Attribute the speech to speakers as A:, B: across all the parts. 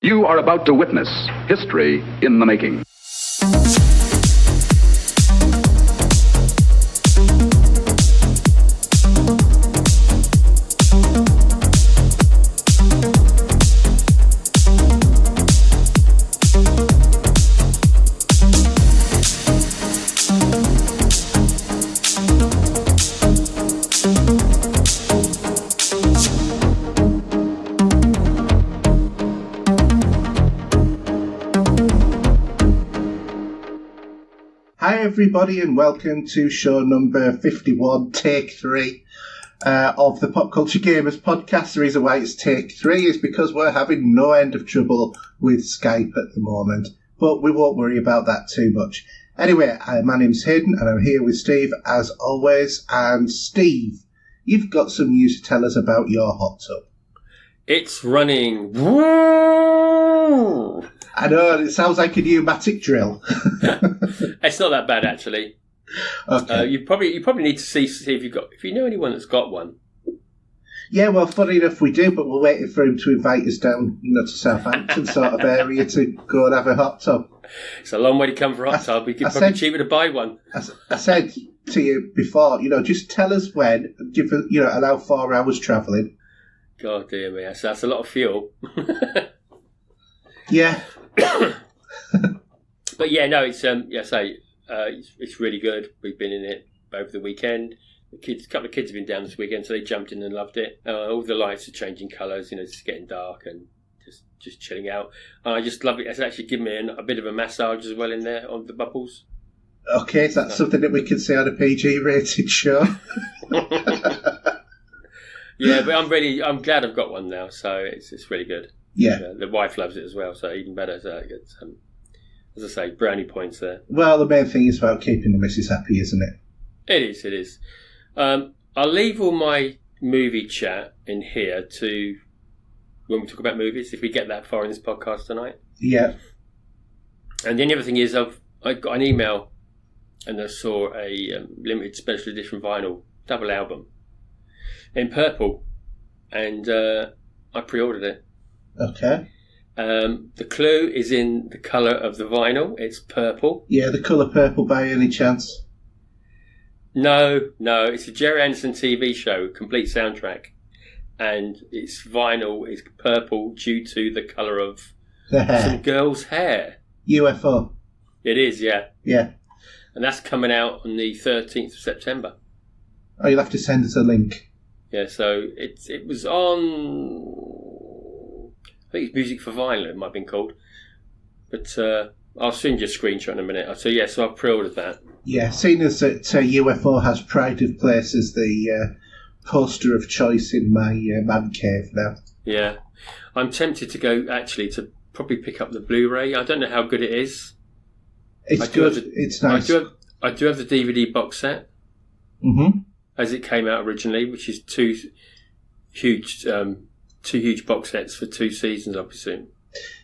A: You are about to witness history in the making.
B: Hi everybody and welcome to show number 51, take 3 of the Pop Culture Gamers podcast. The reason why it's take 3 is because we're having no end of trouble with Skype at the moment, but we won't worry about that too much. Anyway, my name's Haydn and I'm here with Steve as always. And Steve, you've got some news to tell us about your hot tub.
C: It's running.
B: I know, it sounds like a pneumatic drill.
C: It's not that bad, actually.
B: Okay.
C: You probably need to see if you know anyone that's got one.
B: Yeah, well, funny enough, we do, but we're waiting for him to invite us down, to Southampton sort of area to go and have a hot tub.
C: It's a long way to come for a hot tub. We could probably cheaper to buy one.
B: I said to you before, just tell us when, and give us, allow 4 hours travelling.
C: God dear me, that's a lot of fuel.
B: Yeah.
C: But yeah, no, it's it's really good. We've been in it over the weekend. A couple of kids have been down this weekend, so they jumped in and loved it. All the lights are changing colours, it's getting dark and just chilling out. I just love it. It's actually given me a bit of a massage as well in there on the bubbles.
B: Okay, so that's something that we can say on a PG-rated show. Yeah,
C: but I'm glad I've got one now, so it's really good.
B: Yeah.
C: The wife loves it as well, so even better. So it's, as I say, brownie points there.
B: Well, the main thing is about keeping the missus happy, isn't it?
C: It is. I'll leave all my movie chat in here to when we talk about movies, if we get that far in this podcast tonight.
B: Yeah.
C: And the only other thing is I got an email and I saw a limited special edition vinyl double album in purple, and I pre-ordered it.
B: Okay.
C: The clue is in the colour of the vinyl. It's purple.
B: Yeah, the colour purple by any chance?
C: No. It's a Jerry Anderson TV show, complete soundtrack. And its vinyl is purple due to the colour of some girl's hair.
B: UFO.
C: It is, yeah.
B: Yeah.
C: And that's coming out on the 13th of September.
B: Oh, you'll have to send us a link.
C: Yeah, so it was on... I think it's Music for Vinyl, it might have been called. But I'll send you a screenshot in a minute. So I've pre-ordered that. Yeah,
B: seeing as that UFO has pride of place as the poster of choice in my man cave now.
C: Yeah. I'm tempted to go, actually, to probably pick up the Blu-ray. I don't know how good it is.
B: It's good. It's nice.
C: I do have the DVD box set.
B: Mm-hmm.
C: As it came out originally, which is two huge box sets for 2 seasons, I presume.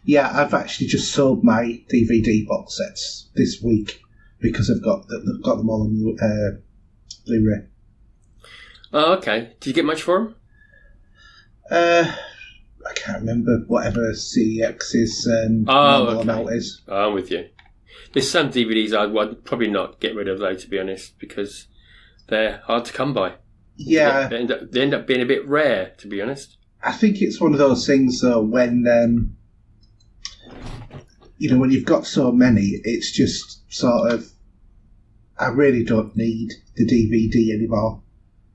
B: Yeah, I've actually just sold my DVD box sets this week because I've got them all on Blu-ray.
C: Oh, okay. Did you get much for them?
B: I can't remember whatever CEX's normal amount is.
C: Oh, I'm with you. There's some DVDs I'd probably not get rid of, though, to be honest, because they're hard to come by.
B: Yeah.
C: They end up being a bit rare, to be honest.
B: I think it's one of those things, though, when when you've got so many, it's just sort of, I really don't need the DVD anymore.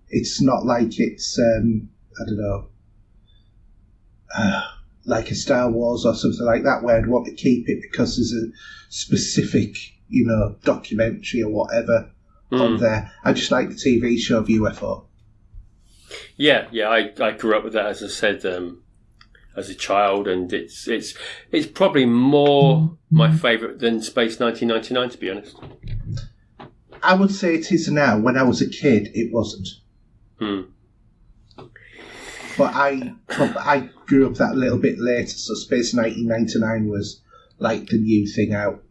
B: It's not like it's, I don't know, like a Star Wars or something like that, where I'd want to keep it because there's a specific, documentary or whatever on there. I just like the TV show of UFO.
C: Yeah, I grew up with that, as I said, as a child, and it's probably more my favourite than Space 1999, to be honest.
B: I would say it is now. When I was a kid, it wasn't. But I grew up that little bit later, so Space 1999 was like the new thing out.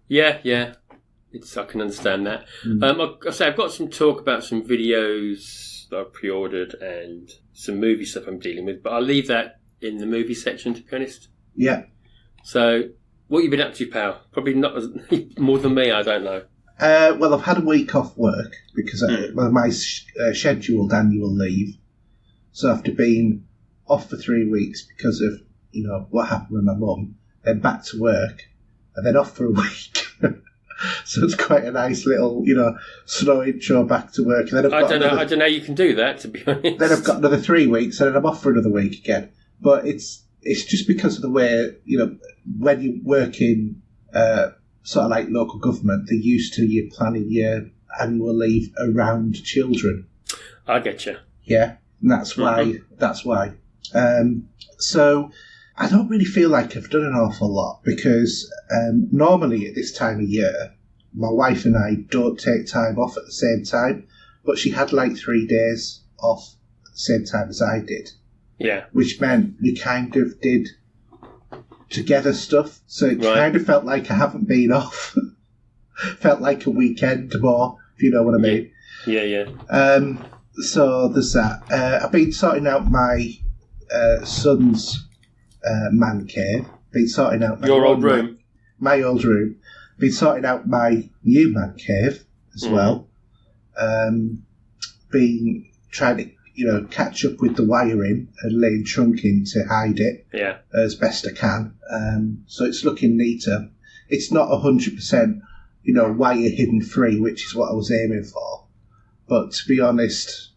C: Yeah. I can understand that. I've got some talk about some videos that I've pre-ordered and some movie stuff I'm dealing with, but I'll leave that in the movie section, to be honest.
B: Yeah.
C: So, what have you been up to, pal? Probably not more than me, I don't know.
B: Well, I've had a week off work because of my scheduled annual leave. So after being off for 3 weeks because of, what happened with my mum, then back to work, and then off for a week. So it's quite a nice little, slow intro back to work. And then
C: I don't know how you can do that, to be honest.
B: Then I've got another 3 weeks, and then I'm off for another week again. But it's just because of the way, when you work in sort of like local government, they're used to you planning your annual leave around children.
C: I get you.
B: Yeah, and that's why. So I don't really feel like I've done an awful lot because normally at this time of year, my wife and I don't take time off at the same time, but she had like 3 days off at the same time as I did.
C: Yeah.
B: Which meant we kind of did together stuff, so it kind of felt like I haven't been off. Felt like a weekend more, if you know what I mean.
C: Yeah.
B: So there's that. I've been sorting out my son's man cave. Been sorting out my
C: old room.
B: My old room. Been sorting out my new man cave as well. Been trying to catch up with the wiring and laying trunking to hide it as best I can. So it's looking neater. It's not 100%, wire hidden free, which is what I was aiming for. But to be honest,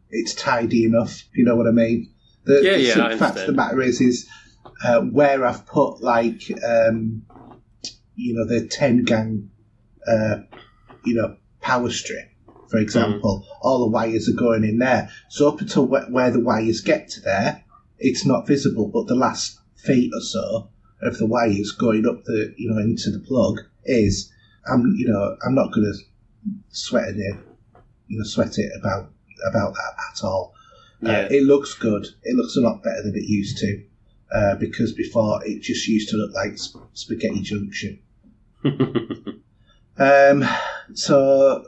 B: it's tidy enough. You know what I mean? The fact of the matter is where I've put like, the 10 gang, power strip. For example, all the wires are going in there. So up until where the wires get to there, it's not visible. But the last feet or so of the wires going up the, into the plug is, I'm not going to sweat it about that at all.
C: Yeah.
B: It looks good. It looks a lot better than it used to, because before it just used to look like Spaghetti Junction. So.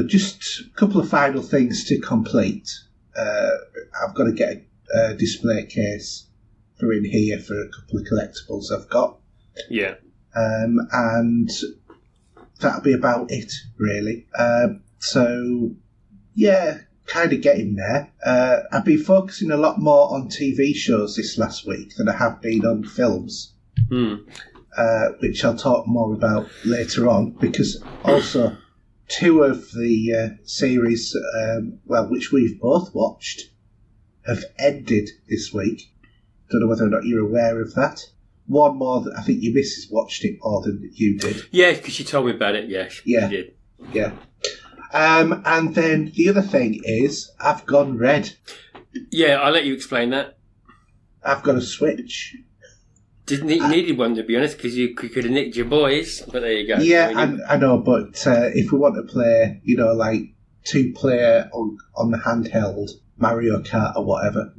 B: Just a couple of final things to complete. I've got to get a display case for in here for a couple of collectibles I've got.
C: Yeah.
B: And that'll be about it, really. So, yeah, kind of getting there. I've been focusing a lot more on TV shows this last week than I have been on films. Which I'll talk more about later on, because also 2 of the series, which we've both watched, have ended this week. Don't know whether or not you're aware of that. One more, I think your missus watched it more than you did.
C: Yeah, because she told me about it, she did.
B: Yeah. And then the other thing is, I've gone red.
C: Yeah, I'll let you explain that.
B: I've got a Switch.
C: Needed one, to be honest, because you could have nicked your boys, but there you go.
B: Yeah, I know, but if we want to play, like 2-player on the handheld, Mario Kart or whatever,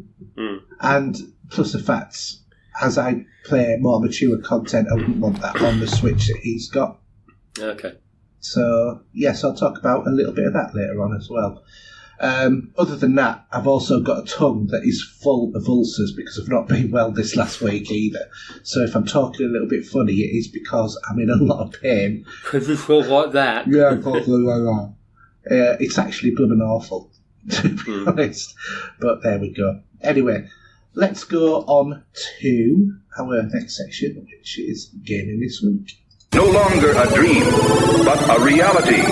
B: and plus the fact, as I play more mature content, I wouldn't want that on the Switch that he's got.
C: Okay.
B: So, yes, I'll talk about a little bit of that later on as well. Other than that, I've also got a tongue that is full of ulcers because I've not been well this last week either. So if I'm talking a little bit funny, it is because I'm in a lot of pain.
C: Because you feel like that.
B: Yeah, possibly like that. It's actually blooming awful, to be honest. But there we go. Anyway, let's go on to our next section, which is Gaming This Week.
A: No longer a dream, but a reality.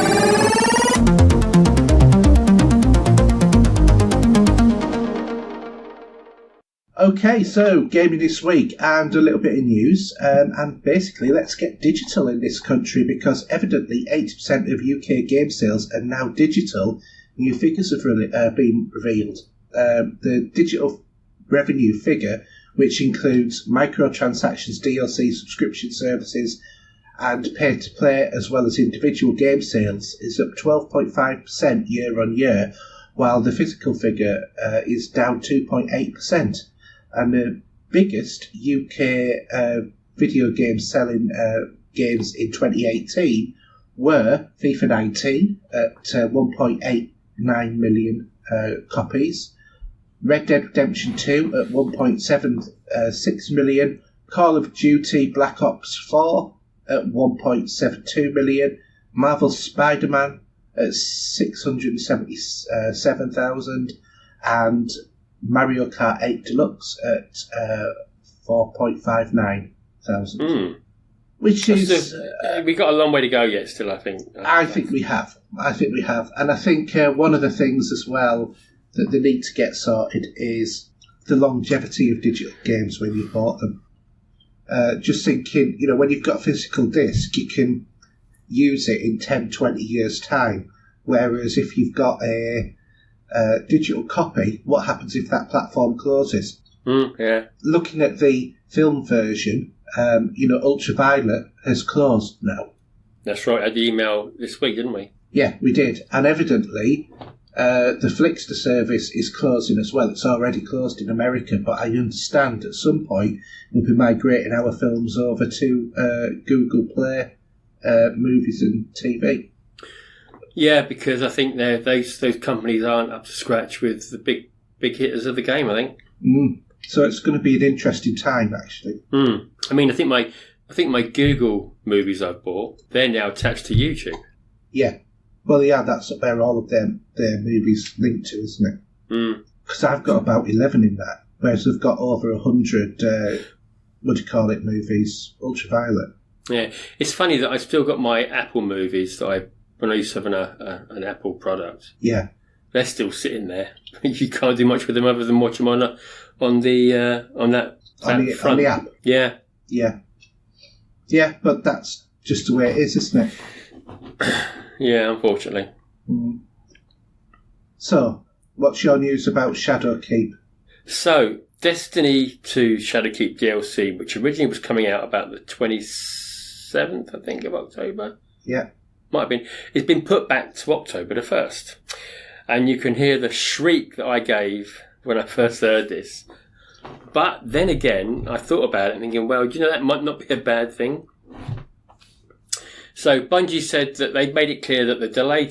B: Okay, so gaming this week and a little bit of news, and basically let's get digital in this country because evidently 80% of UK game sales are now digital. New figures have been revealed. The digital revenue figure, which includes microtransactions, DLC, subscription services, and pay-to-play as well as individual game sales, is up 12.5% year on year, while the physical figure is down 2.8%. And the biggest UK video game selling games in 2018 were FIFA 19 at 1.89 million copies, Red Dead Redemption 2 at 1.76 million, Call of Duty Black Ops 4 at 1.72 million. Marvel's Spider-Man at 677,000. And Mario Kart 8 Deluxe at 4.59 thousand. Which is...
C: we've got a long way to go yet still, I think.
B: I think we have. And I think one of the things as well that they need to get sorted is the longevity of digital games when you bought them. Just thinking, when you've got a physical disc, you can use it in 10, 20 years' time. Whereas if you've got a digital copy, what happens if that platform closes?
C: Yeah.
B: Looking at the film version, Ultraviolet has closed now.
C: That's right. I had the email this week, didn't we?
B: Yeah, we did. And evidently, the Flixster service is closing as well. It's already closed in America, but I understand at some point we'll be migrating our films over to Google Play Movies and TV.
C: Yeah, because I think those companies aren't up to scratch with the big hitters of the game, I think.
B: So it's going to be an interesting time, actually.
C: I mean, I think my Google movies I've bought, they're now attached to YouTube.
B: Yeah. Well, yeah, that's where all of their movies linked to, isn't it? Because I've got about 11 in that, whereas they've got over 100, movies, Ultraviolet.
C: Yeah. It's funny that I've still got my Apple movies that when I used to have an Apple product.
B: Yeah.
C: They're still sitting there. You can't do much with them other than watch them on the
B: app.
C: Yeah.
B: Yeah. Yeah, but that's just the way it is, isn't it?
C: Yeah, unfortunately.
B: So, what's your news about Shadowkeep?
C: So, Destiny 2 Shadowkeep DLC, which originally was coming out about the 27th, I think, of October.
B: Yeah.
C: Might have been. It's been put back to October the 1st. And you can hear the shriek that I gave when I first heard this. But then again, I thought about it thinking, well, that might not be a bad thing. So Bungie said that they'd made it clear that the delay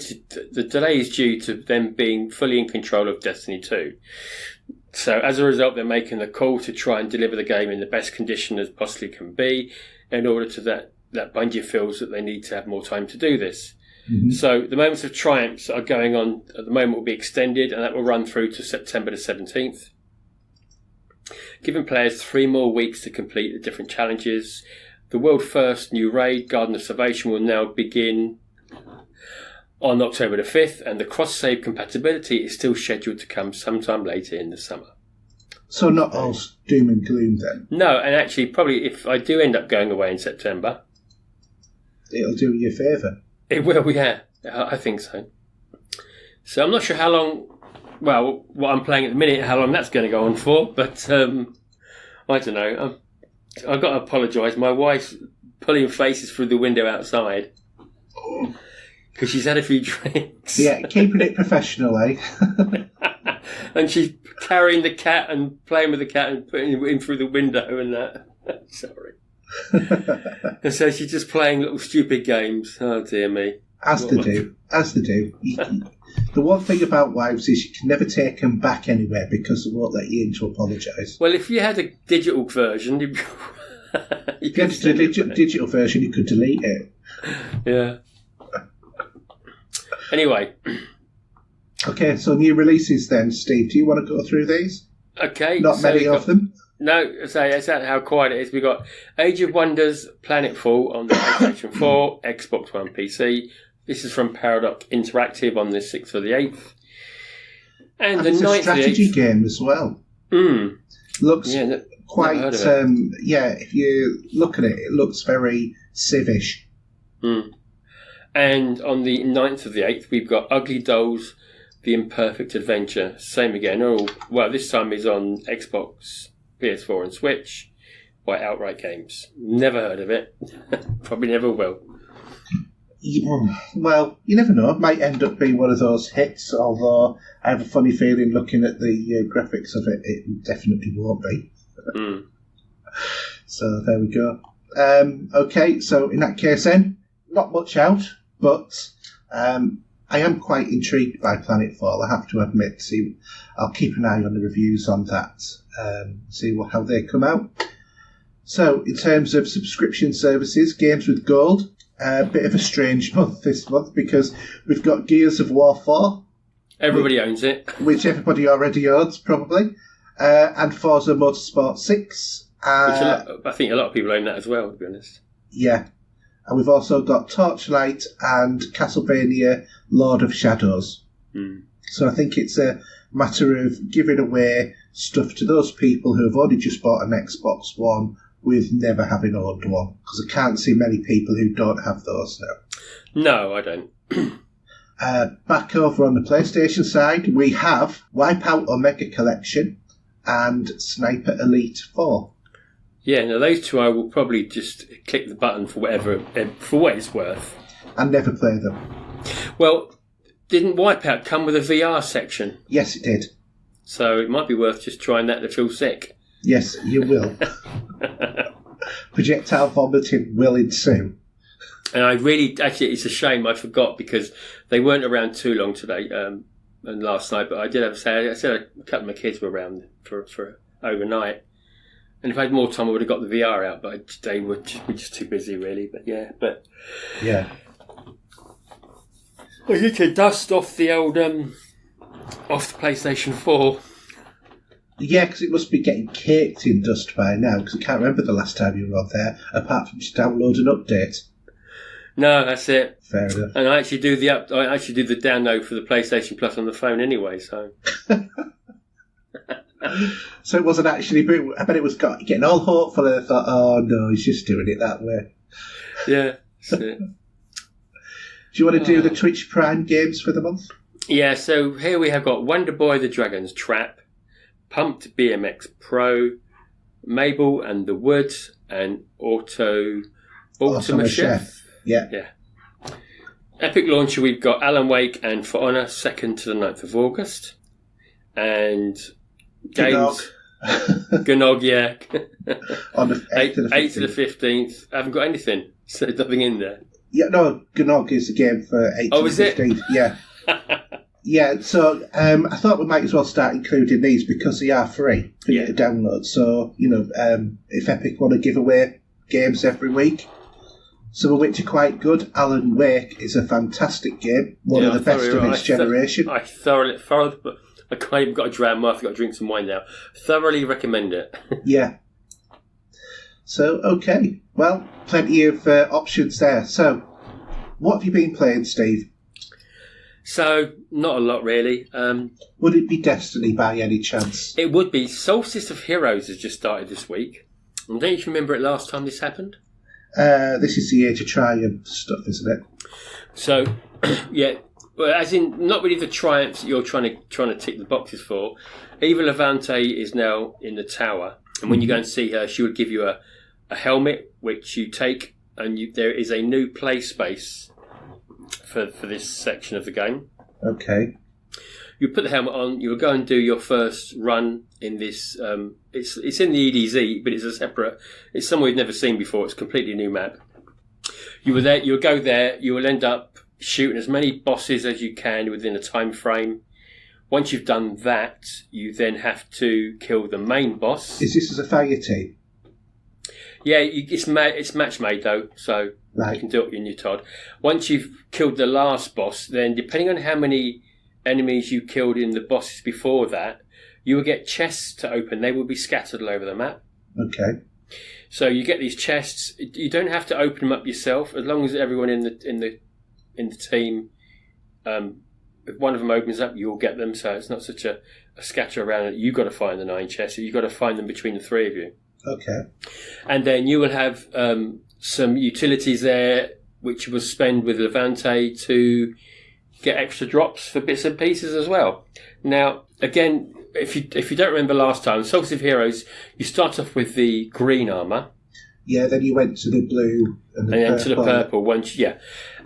C: is due to them being fully in control of Destiny 2. So as a result, they're making the call to try and deliver the game in the best condition as possibly can be in order to that Bungie feels that they need to have more time to do this. So the Moments of Triumph that are going on at the moment will be extended, and that will run through to September the 17th. Giving players 3 more weeks to complete the different challenges. The world first new raid, Garden of Salvation, will now begin on October the 5th, and the cross-save compatibility is still scheduled to come sometime later in the summer.
B: So not all doom and gloom then?
C: No, and actually probably if I do end up going away in September...
B: It'll do you a favour.
C: It will, yeah. I think so. So I'm not sure how long... Well, what I'm playing at the minute, how long that's going to go on for, but I don't know. I've got to apologise. My wife's pulling faces through the window outside because she's had a few drinks.
B: Yeah, keeping it professional, eh?
C: And she's carrying the cat and playing with the cat and putting it in through the window and that. Sorry. And so she's just playing little stupid games. Oh, dear me.
B: As they do. The one thing about wives is you can never take them back anywhere because they won't let you in to apologise.
C: Well, if you had a digital version, you
B: had a digital version, you could delete it.
C: Yeah. Anyway.
B: Okay, so new releases then, Steve. Do you want to go through these?
C: Okay.
B: Not many of them.
C: No, so that's how quiet it is. We've got Age of Wonders Planetfall on the PlayStation 4, Xbox One, PC. This is from Paradox Interactive on the 6th of the 8th. And the 9th of the 8th. It's a strategy
B: game as well. Looks quite... if you look at it, it looks very Civish.
C: And on the 9th of the 8th, we've got Ugly Dolls, The Imperfect Adventure. Same again. This time is on Xbox, PS4 and Switch by Outright Games. Never heard of it. Probably never will.
B: Well, you never know. It might end up being one of those hits, although I have a funny feeling looking at the graphics of it, it definitely won't be. So there we go. Okay, so in that case then, not much out, but I am quite intrigued by Planetfall, I have to admit. I'll keep an eye on the reviews on that, see how they come out. So, in terms of subscription services, Games with Gold, a bit of a strange month this month because we've got Gears of War 4.
C: Everybody owns it.
B: Which everybody already owns, probably. And Forza Motorsport 6.
C: I think a lot of people own that as well, to be honest.
B: Yeah. And we've also got Torchlight and Castlevania Lord of Shadows. So I think it's a matter of giving away stuff to those people who have only just bought an Xbox One with never having owned one. Because I can't see many people who don't have those now.
C: No, I don't.
B: Back over on the PlayStation side, we have Wipeout Omega Collection and Sniper Elite 4.
C: Yeah, now those two I will probably just click the button for what it's worth.
B: And never play them.
C: Well, didn't Wipeout come with a VR section?
B: Yes, it did.
C: So it might be worth just trying that to feel sick.
B: Yes, you will. Projectile vomiting will ensue.
C: And actually, it's a shame I forgot because they weren't around too long today and last night. But I did have to say, I said a couple of my kids were around for overnight. And if I had more time, I would have got the VR out. But they were just too busy, really. But yeah. Well, you can dust off the old off the PlayStation 4.
B: Yeah, because it must be getting caked in dust by now. Because I can't remember the last time you were on there, apart from just download an update.
C: No, that's it.
B: Fair enough.
C: And I actually do the download for the PlayStation Plus on the phone anyway. So.
B: So it wasn't actually. I bet it was getting all hopeful, and I thought, oh no, he's just doing it that way.
C: Yeah, that's it.
B: Do you want to do the Twitch Prime games for the month?
C: Yeah. So here we have got Wonder Boy the Dragon's Trap, Pumped BMX Pro, Mabel and the Woods, and Ultima Chef.
B: Yeah.
C: Epic Launcher, we've got Alan Wake and For Honor, 2nd to the 9th of August. And games... Gnog, yeah.
B: On the 8th to the 15th.
C: 8th to the 15th. I haven't got anything, so nothing in there.
B: Yeah, no, Gnog is a game for 8th to the 15th.
C: It?
B: Yeah. Yeah, so I thought we might as well start including these because they are free for you to download. So, if Epic want to give away games every week... Some of which are quite good. Alan Wake is a fantastic game, one of the best of its generation.
C: I thoroughly, I can't even got a dram. I've got to drink some wine now. Thoroughly recommend it.
B: Yeah. So, okay. Well, plenty of options there. So, what have you been playing, Steve?
C: So, not a lot really.
B: Would it be Destiny by any chance?
C: It would be. Solstice of Heroes has just started this week. And don't you remember it last time this happened?
B: This is the Age of Triumph stuff, isn't it?
C: So, yeah, well, as in not really the triumphs that you're trying to tick the boxes for. Eva Levante is now in the tower, and when you go and see her, she would give you a helmet which you take, and there is a new play space for this section of the game.
B: Okay.
C: You put the helmet on. You will go and do your first run in this. It's in the EDZ, but it's somewhere you've never seen before. It's a completely new map. You'll go there. You will end up shooting as many bosses as you can within a time frame. Once you've done that, you then have to kill the main boss.
B: Is this as a fire team?
C: Yeah, it's match made though, so you can do it in your Todd. Once you've killed the last boss, then depending on how many enemies you killed in the bosses before that, you will get chests to open. They will be scattered all over the map.
B: Okay.
C: So you get these chests. You don't have to open them up yourself, as long as everyone in the team, if one of them opens up, you'll get them. So it's not such a scatter around. You've got to find the 9 chests. So you've got to find them between the 3 of you.
B: Okay.
C: And then you will have some utilities there, which you will spend with Levante to get extra drops for bits and pieces as well. Now, again, if you don't remember last time, Solstice of Heroes, you start off with the green armour.
B: Yeah, then you went to the blue and
C: then to the purple.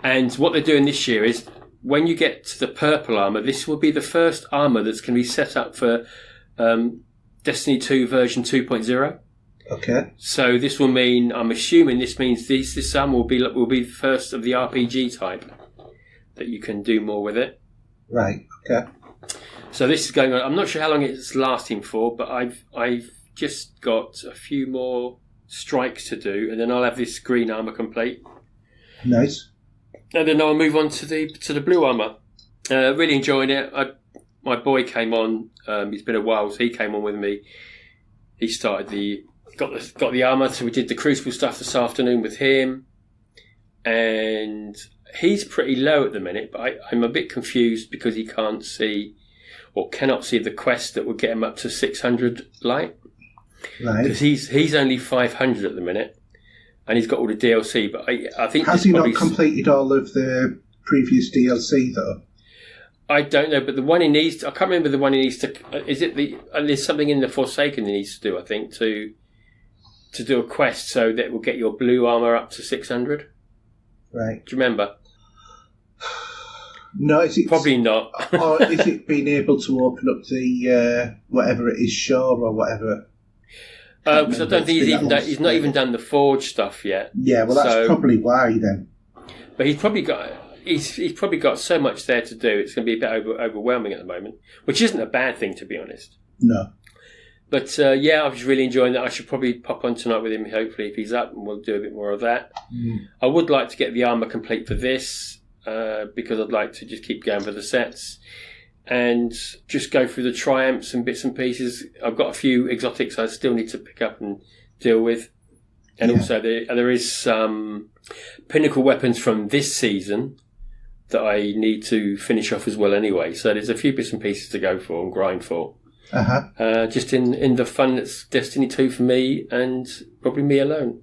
C: And what they're doing this year is, when you get to the purple armour, this will be the first armour that's going to be set up for Destiny 2 version 2.0.
B: Okay.
C: So this will mean, I'm assuming this means this armour will be the first of the RPG type that you can do more with it.
B: Right. Okay.
C: So this is going on. I'm not sure how long it's lasting for, but I've just got a few more strikes to do, and then I'll have this green armour complete.
B: Nice.
C: And then I'll move on to the blue armour. Really enjoying it. My boy came on. It's been a while, so he came on with me. He started got the armour, so we did the Crucible stuff this afternoon with him. And he's pretty low at the minute, but I'm a bit confused because he can't see or cannot see the quest that would get him up to 600 light.
B: Right.
C: Because he's only 500 at the minute, and he's got all the DLC. But I think
B: has he not completed all of the previous DLC though?
C: I don't know, but the one he needs, I can't remember the one he needs to. Is it there's something in the Forsaken he needs to do? I think to do a quest so that will get your blue armor up to 600.
B: Right.
C: Do you remember?
B: No, is it
C: probably not?
B: Or is it being able to open up the whatever it is, shore or whatever?
C: Because I don't think he's not even done the Forge stuff yet.
B: Yeah, well, that's probably why then.
C: But he's probably got so much there to do. It's going to be a bit overwhelming at the moment, which isn't a bad thing, to be honest.
B: No.
C: But yeah, I was really enjoying that. I should probably pop on tonight with him, hopefully, if he's up, and we'll do a bit more of that. I would like to get the armour complete for this, because I'd like to just keep going for the sets and just go through the triumphs and bits and pieces. I've got a few exotics I still need to pick up and deal with. And also there is some pinnacle weapons from this season that I need to finish off as well anyway. So there's a few bits and pieces to go for and grind for. Just in the fun that's Destiny 2 for me, and probably me alone.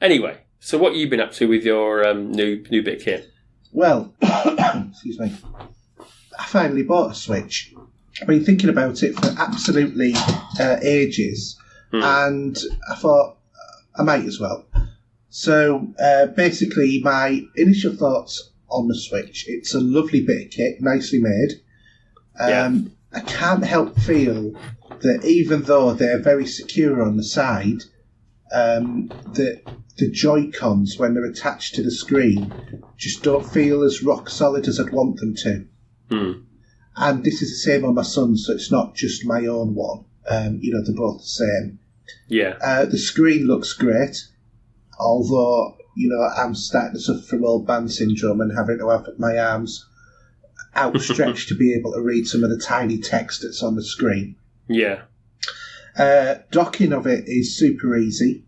C: Anyway, so what have you been up to with your new bit kit?
B: Well, excuse me. I finally bought a Switch. I've been thinking about it for absolutely ages, and I thought I might as well. So basically, my initial thoughts on the Switch: it's a lovely bit of kit, nicely made. I can't help feel that even though they're very secure on the side, the Joy-Cons, when they're attached to the screen, just don't feel as rock solid as I'd want them to. And this is the same on my son, so it's not just my own one. They're both the same.
C: Yeah.
B: The screen looks great, although, I'm starting to suffer from old man syndrome and having to have my arms outstretched to be able to read some of the tiny text that's on the screen.
C: Yeah.
B: Docking of it is super easy,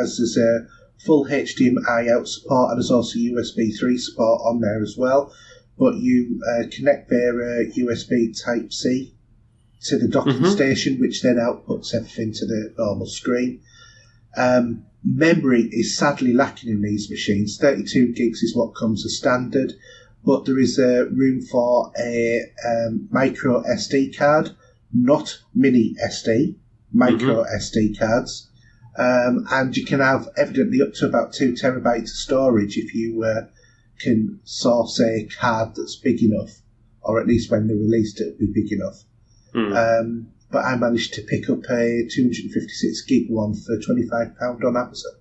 B: as there's a full HDMI out support, and there's also USB 3 support on there as well. But you connect their USB Type-C to the docking station, which then outputs everything to the normal screen. Memory is sadly lacking in these machines. 32 gigs is what comes as standard, but there is room for a micro SD card, not mini SD, micro SD cards. And you can have evidently up to about 2 terabytes of storage if you can source a card that's big enough, or at least when they released it, it'll be big enough. But I managed to pick up a 256 gig one for £25 on Amazon.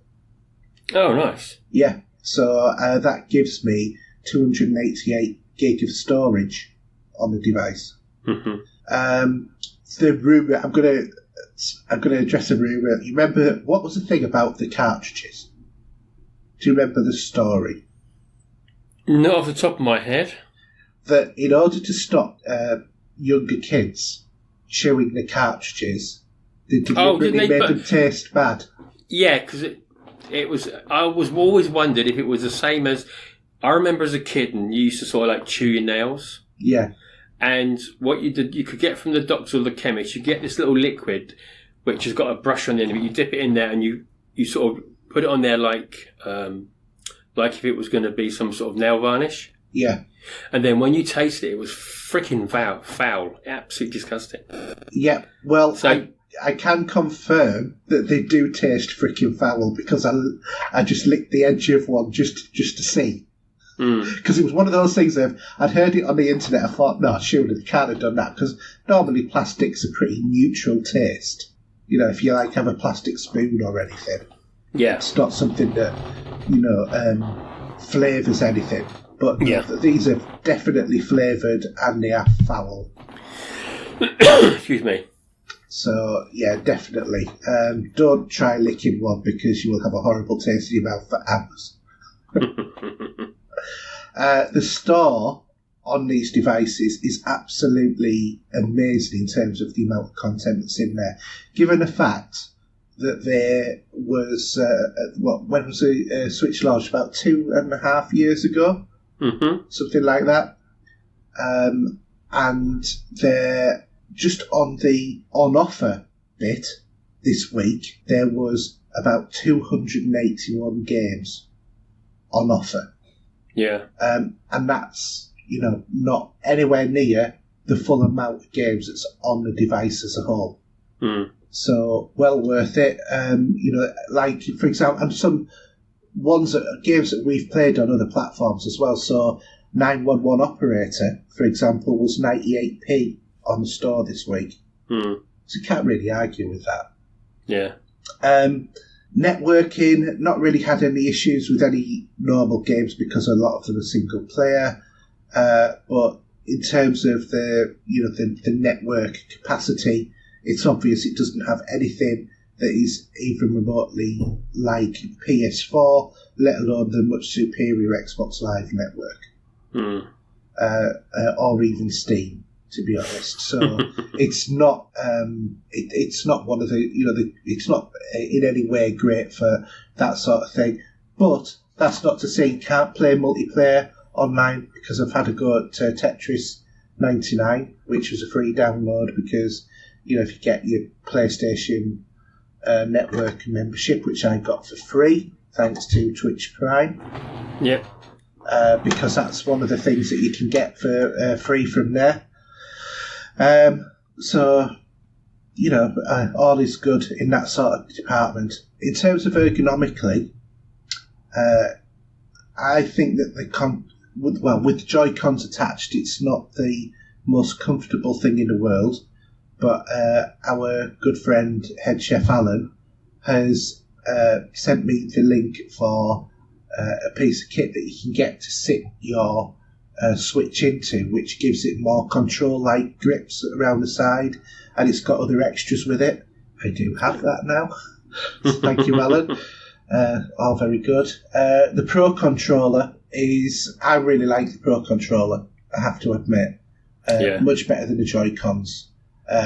C: Oh, nice.
B: Yeah, so that gives me 288 gig of storage on the device. The rumour, I'm going to address a rumour. You remember, what was the thing about the cartridges? Do you remember the story?
C: Not off the top of my head.
B: That in order to stop younger kids chewing the cartridges, they deliberately made them taste bad. Yeah,
C: because it was. I was always wondered if it was the same as. I remember as a kid, and you used to sort of like chew your nails.
B: Yeah.
C: And what you did, you could get from the doctor or the chemist. You get this little liquid, which has got a brush on the end of it. You dip it in there, and you sort of put it on there like if it was going to be some sort of nail varnish.
B: Yeah.
C: And then when you taste it, it was freaking foul. Absolutely disgusting.
B: Yeah. Well, so, I can confirm that they do taste freaking foul, because I just licked the edge of one just to see. Because it was one of those things that I'd heard it on the internet. I thought, no, surely they can't have done that, because normally plastic's a pretty neutral taste. If you have a plastic spoon or anything.
C: Yeah.
B: It's not something that, flavours anything. But these are definitely flavoured, and they are foul.
C: Excuse me.
B: So, yeah, definitely. Don't try licking one because you will have a horrible taste in your mouth for hours. The store on these devices is absolutely amazing in terms of the amount of content that's in there. Given the fact that there was, when was the Switch launched? About 2.5 years ago?
C: Mm-hmm.
B: Something like that. And they're just on the on-offer bit this week, there was about 281 games on offer.
C: Yeah.
B: And that's, not anywhere near the full amount of games that's on the device as a whole.
C: Mm.
B: So, well worth it. Like, for example, and some games that we've played on other platforms as well. So, 911 Operator, for example, was 98p on the store this week.
C: Mm.
B: So you can't really argue with that.
C: Yeah.
B: Networking, not really had any issues with any normal games because a lot of them are single player. But in terms of the network capacity, it's obvious it doesn't have anything that is even remotely like PS4, let alone the much superior Xbox Live network.
C: Mm.
B: Or even Steam, to be honest. So it's not it's not one of the it's not in any way great for that sort of thing. But that's not to say you can't play multiplayer online, because I've had a go at Tetris 99, which was a free download because if you get your PlayStation network membership, which I got for free thanks to Twitch Prime.
C: Yep.
B: Because that's one of the things that you can get for free from there. So, all is good in that sort of department. In terms of ergonomically, I think that with Joy-Cons attached, it's not the most comfortable thing in the world. But our good friend, Head Chef Alan, has sent me the link for a piece of kit that you can get to sit your Switch into, which gives it more control-like grips around the side, and it's got other extras with it. I do have that now. Thank you, Alan. All very good. The Pro Controller I really like the Pro Controller, I have to admit. Much better than the Joy-Cons.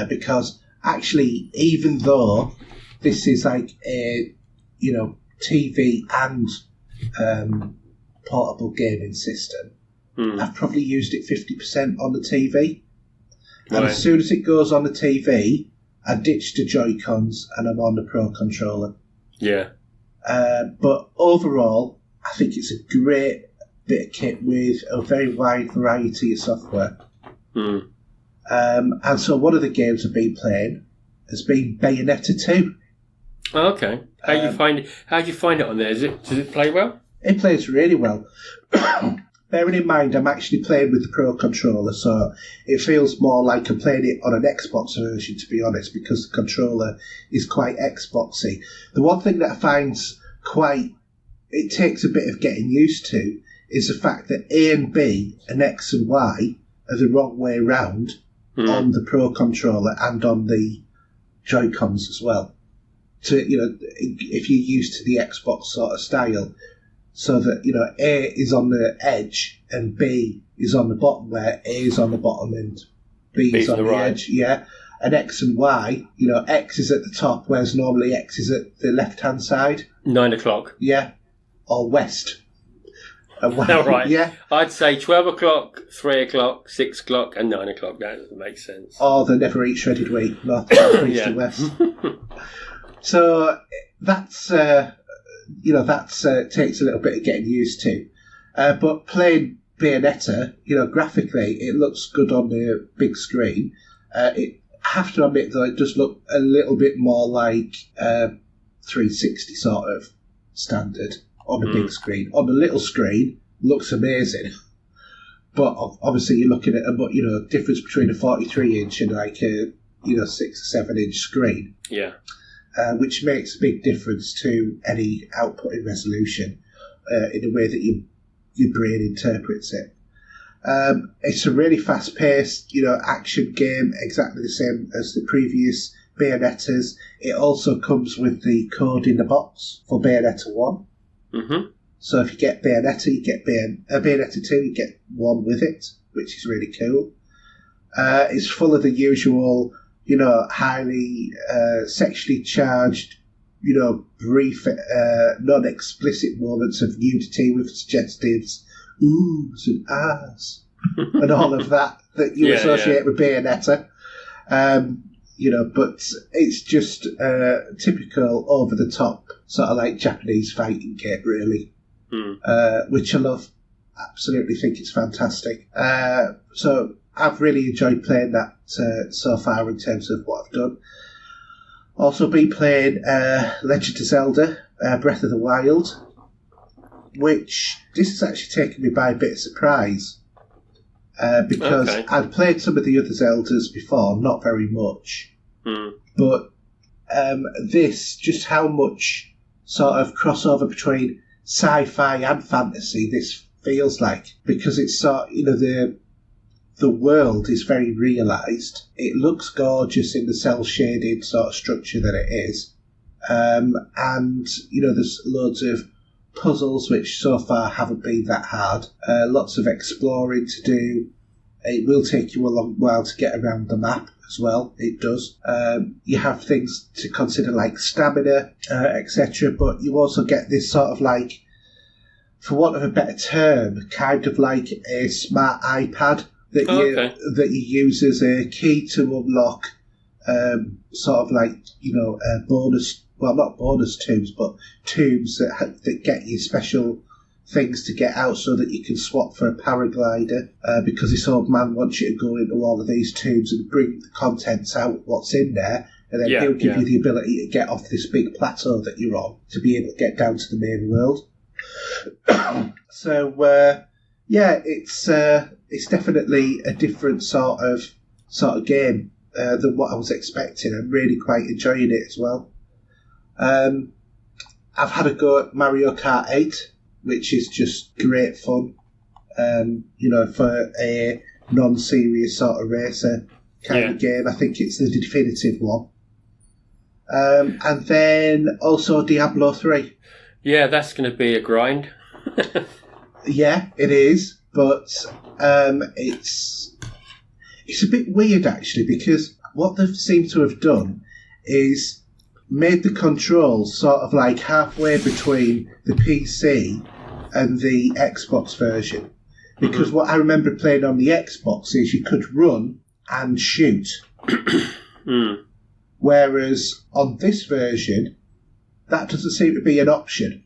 B: Because actually, even though this is like a, TV and portable gaming system, I've probably used it 50% on the TV. And as soon as it goes on the TV, I ditch the Joy-Cons and I'm on the Pro Controller.
C: Yeah.
B: But overall, I think it's a great bit of kit with a very wide variety of software.
C: Mm.
B: And so one of the games I've been playing has been Bayonetta 2.
C: Oh, okay. How do you find it on there? Does it play well?
B: It plays really well. Bearing in mind, I'm actually playing with the Pro Controller, so it feels more like I'm playing it on an Xbox version, to be honest, because the controller is quite Xboxy. The one thing that I find it takes a bit of getting used to is the fact that A and B and X and Y are the wrong way round on the Pro Controller and on the Joy-Cons as well. To if you're used to the Xbox sort of style, so that A is on the edge and B is on the bottom, where A is on the bottom and B is on the right edge. Yeah, and X and Y, X is at the top, whereas normally X is at the left-hand side.
C: 9 o'clock.
B: Yeah, or west.
C: All right.
B: Yeah.
C: I'd say 12 o'clock, 3 o'clock, 6 o'clock, and 9 o'clock. That doesn't make sense.
B: Or the never eat shredded wheat, north, south, east, and west. So that's takes a little bit of getting used to. But playing Bayonetta, graphically, it looks good on the big screen. I have to admit that it does look a little bit more like 360 sort of standard on the big screen. On the little screen, looks amazing. But obviously, you're looking at a difference between a 43-inch and like a 6 or 7-inch screen.
C: Yeah.
B: Which makes a big difference to any output in resolution in the way that your brain interprets it. It's a really fast-paced, action game, exactly the same as the previous Bayonettas. It also comes with the code in the box for Bayonetta 1.
C: Mm-hmm.
B: So if you get Bayonetta, you get Bayonetta 2, you get one with it, which is really cool. It's full of the usual, highly sexually charged, brief, non-explicit moments of nudity with suggestives, oohs and ahs, and all of that you associate with Bayonetta. But it's just typical over-the-top sort of like Japanese fighting game, really, which I love. Absolutely think it's fantastic. So I've really enjoyed playing that so far in terms of what I've done. Also been playing Legend of Zelda, Breath of the Wild, which this has actually taken me by a bit of surprise. Because I'd played some of the other Zeldas before, not very much. But this, just how much sort of crossover between sci-fi and fantasy this feels like. Because it's sort the world is very realised. It looks gorgeous in the cel-shaded sort of structure that it is. And, there's loads of puzzles which so far haven't been that hard. Lots of exploring to do. It will take you a long while to get around the map as well. It does. You have things to consider like stamina, etc. But you also get this sort of like, for want of a better term, kind of like a smart iPad that you use as a key to unlock sort of like, bonus, well, not bonus tubes, but tubes that get you special things to get out so that you can swap for a paraglider, because this old man wants you to go into all of these tubes and bring the contents out, what's in there, and then he'll give you the ability to get off this big plateau that you're on to be able to get down to the main world. So, it's definitely a different sort of game than what I was expecting. I'm really quite enjoying it as well. I've had a go at Mario Kart 8, which is just great fun, for a non-serious sort of racer kind of game. I think it's the definitive one. And then also Diablo 3.
C: Yeah, that's going to be a grind.
B: Yeah, it is, but it's a bit weird actually, because what they've seemed to have done is made the controls sort of like halfway between the PC and the Xbox version. Because what I remember playing on the Xbox is you could run and shoot. Whereas on this version, that doesn't seem to be an option.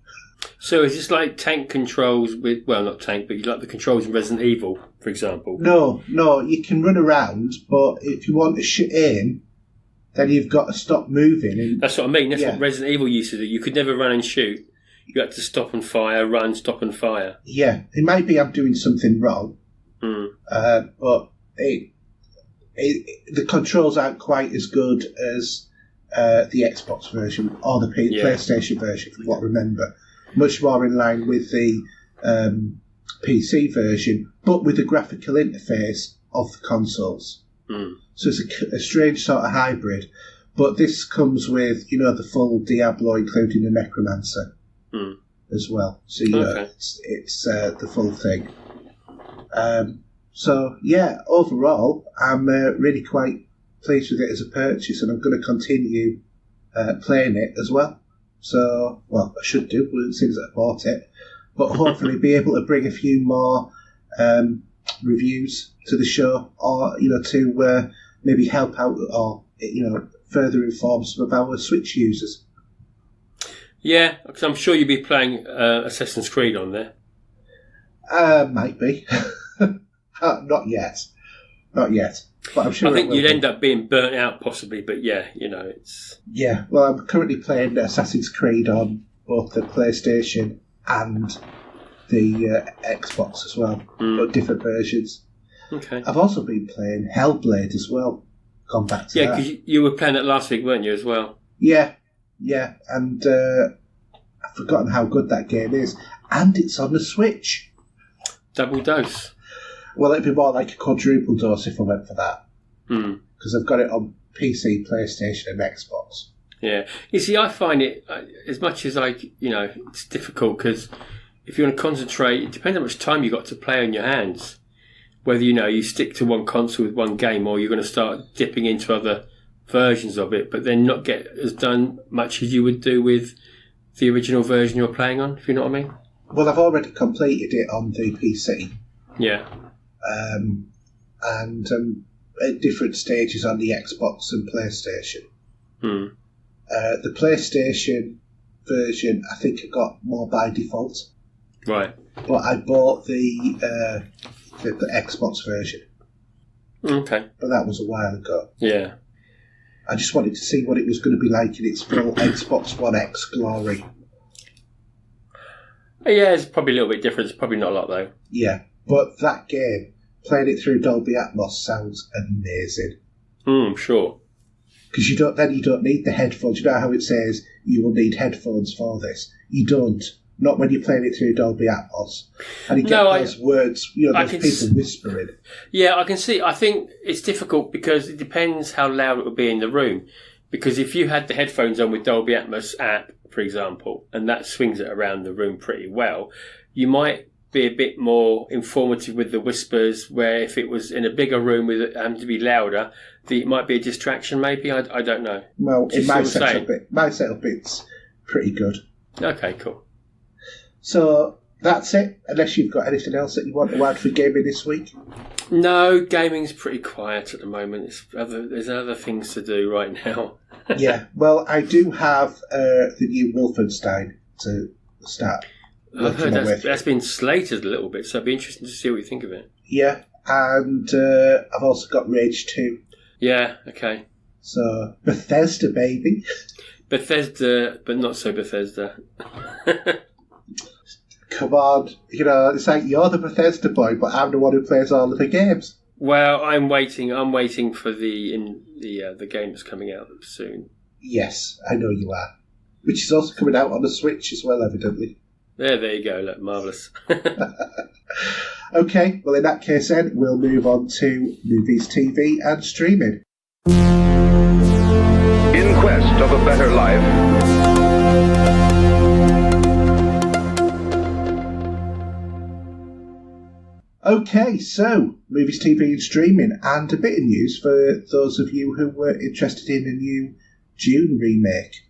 C: So is this like tank controls with, well, not tank, but like the controls in Resident Evil, for example?
B: No, you can run around, but if you want to shoot in, then you've got to stop moving. And,
C: that's what I mean. That's what Resident Evil used to do. You could never run and shoot. You had to stop and fire, run, stop and fire. Yeah,
B: it might be I'm doing something wrong, but the controls aren't quite as good as the Xbox version or the PlayStation version, from what I remember. Much more in line with the PC version, but with the graphical interface of the consoles. So it's a strange sort of hybrid. But this comes with, the full Diablo, including the Necromancer as well. So, it's the full thing. Overall, I'm really quite pleased with it as a purchase, and I'm going to continue playing it as well. So, I should do as soon as I bought it. But hopefully be able to bring a few more reviews to the show, or, to maybe help out or, further inform some of our Switch users.
C: Yeah, because I'm sure you'll be playing Assassin's Creed on there.
B: Might be. Not yet. But I'm sure
C: I think you'd end up being burnt out possibly, but it's...
B: Yeah, well, I'm currently playing Assassin's Creed on both the PlayStation and the Xbox as well, but different versions.
C: Okay.
B: I've also been playing Hellblade as well. Gone back to that.
C: Yeah, because you were playing it last week, weren't you, as well?
B: Yeah, and I've forgotten how good that game is. And it's on the Switch.
C: Double dose.
B: Well, it'd be more like a quadruple dose if I went for that. Because I've got it on PC, PlayStation, and Xbox.
C: Yeah. You see, I find it, as much as it's difficult because if you want to concentrate, it depends how much time you've got to play on your hands. Whether, you stick to one console with one game or you're going to start dipping into other versions of it, but then not get as done much as you would do with the original version you're playing on, if you know what I mean.
B: Well, I've already completed it on the PC.
C: Yeah.
B: And at different stages on the Xbox and PlayStation. The PlayStation version, I think I got more by default.
C: Right.
B: But I bought the Xbox version.
C: Okay.
B: But that was a while ago.
C: Yeah.
B: I just wanted to see what it was going to be like in its full Xbox One X glory.
C: Yeah, it's probably a little bit different. It's probably not a lot, though.
B: Yeah, but that game, playing it through Dolby Atmos sounds amazing.
C: I'm sure.
B: Because you don't need the headphones. You know how it says you will need headphones for this? You don't. Not when you're playing it through Dolby Atmos. And you get those words, those people whispering.
C: Yeah, I can see. I think it's difficult because it depends how loud it will be in the room. Because if you had the headphones on with Dolby Atmos app, for example, and that swings it around the room pretty well, you might be a bit more informative with the whispers, where if it was in a bigger room with it having to be louder, it might be a distraction maybe. I don't know.
B: Well, in my setup, it's pretty good.
C: Okay, cool.
B: So that's it, unless you've got anything else that you want to add for gaming this week?
C: No, gaming's pretty quiet at the moment. There's other things to do right now.
B: Yeah, well, I do have the new Wolfenstein to start.
C: I've heard that's been slated a little bit, so it'd be interesting to see what you think of it.
B: Yeah, and I've also got Rage 2.
C: Yeah, okay.
B: So, Bethesda, baby.
C: Bethesda, but not so Bethesda.
B: Come on, it's like you're the Bethesda boy, but I'm the one who plays all of the games.
C: Well, I'm waiting for the game that's coming out soon.
B: Yes, I know you are. Which is also coming out on the Switch as well, evidently.
C: There you go. Look, marvellous.
B: Okay, well, in that case then, we'll move on to movies, TV and streaming.
A: In quest of a better life,
B: Okay, so movies, TV and streaming, and a bit of news for those of you who were interested in a new Dune remake.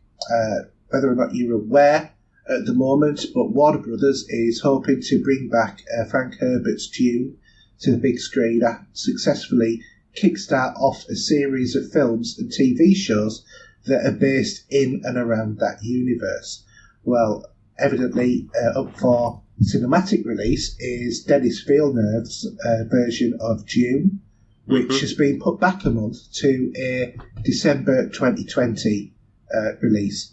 B: Whether or not you're aware at the moment, but Warner Brothers is hoping to bring back Frank Herbert's Dune to the big screen and successfully kickstart off a series of films and TV shows that are based in and around that universe. Well, evidently up for cinematic release is Denis Villeneuve's version of Dune, which has been put back a month to a December 2020 release.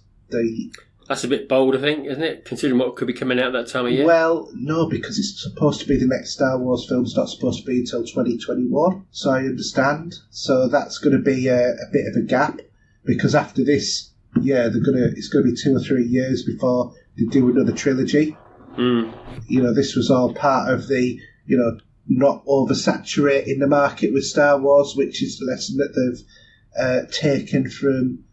C: That's a bit bold, I think, isn't it? Considering what could be coming out that time of year.
B: Well, no, because it's supposed to be the next Star Wars film. It's not supposed to be until 2021, so I understand. So that's going to be a bit of a gap, because after this, it's going to be 2 or 3 years before they do another trilogy. This was all part of the, not oversaturating the market with Star Wars, which is the lesson that they've taken from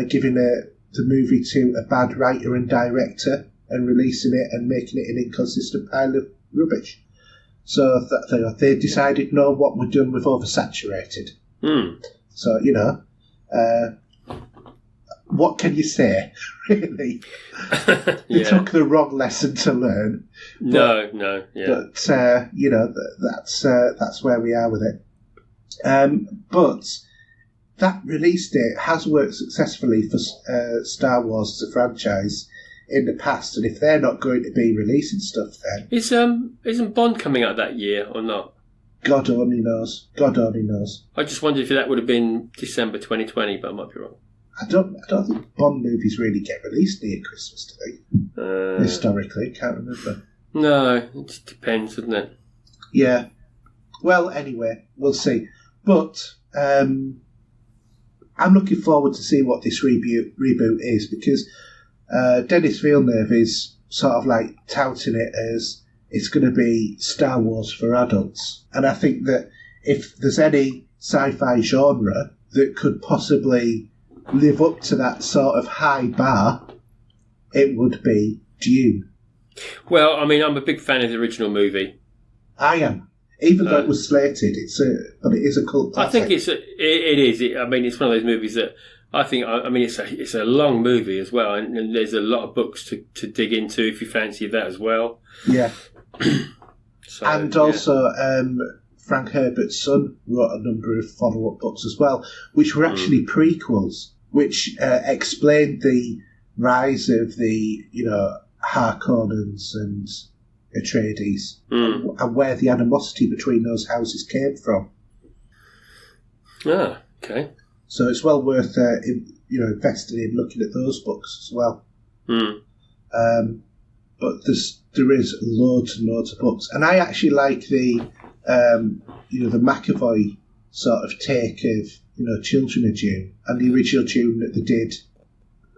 B: giving the movie to a bad writer and director and releasing it and making it an inconsistent pile of rubbish. So they decided, no, what we're doing, we've oversaturated. So, what can you say, really? They took the wrong lesson to learn.
C: No.
B: But, that's where we are with it. But that release date has worked successfully for Star Wars as a franchise in the past, and if they're not going to be releasing stuff then...
C: Isn't Bond coming out that year or not?
B: God only knows.
C: I just wondered if that would have been December 2020, but I might be wrong.
B: I don't think Bond movies really get released near Christmas, do they? Historically, can't remember.
C: No, it just depends, doesn't it?
B: Yeah. Well, anyway, we'll see. But I'm looking forward to see what this reboot is, because Denis Villeneuve is sort of like touting it as it's going to be Star Wars for adults. And I think that if there's any sci-fi genre that could possibly live up to that sort of high bar, it would be Dune.
C: Well, I mean, I'm a big fan of the original movie.
B: I am. Even though it was slated, but it is a cult classic.
C: I think it is. I mean, it's one of those movies that I think. I mean, it's a long movie as well, and there's a lot of books to dig into if you fancy that as well.
B: Yeah. Also, Frank Herbert's son wrote a number of follow-up books as well, which were actually prequels, which explained the rise of the Harkonnens and Atreides, and where the animosity between those houses came from.
C: Ah, okay.
B: So it's well worth investing in looking at those books as well. But there is loads and loads of books, and I actually like the McAvoy sort of take of Children of Dune and the original Dune that they did,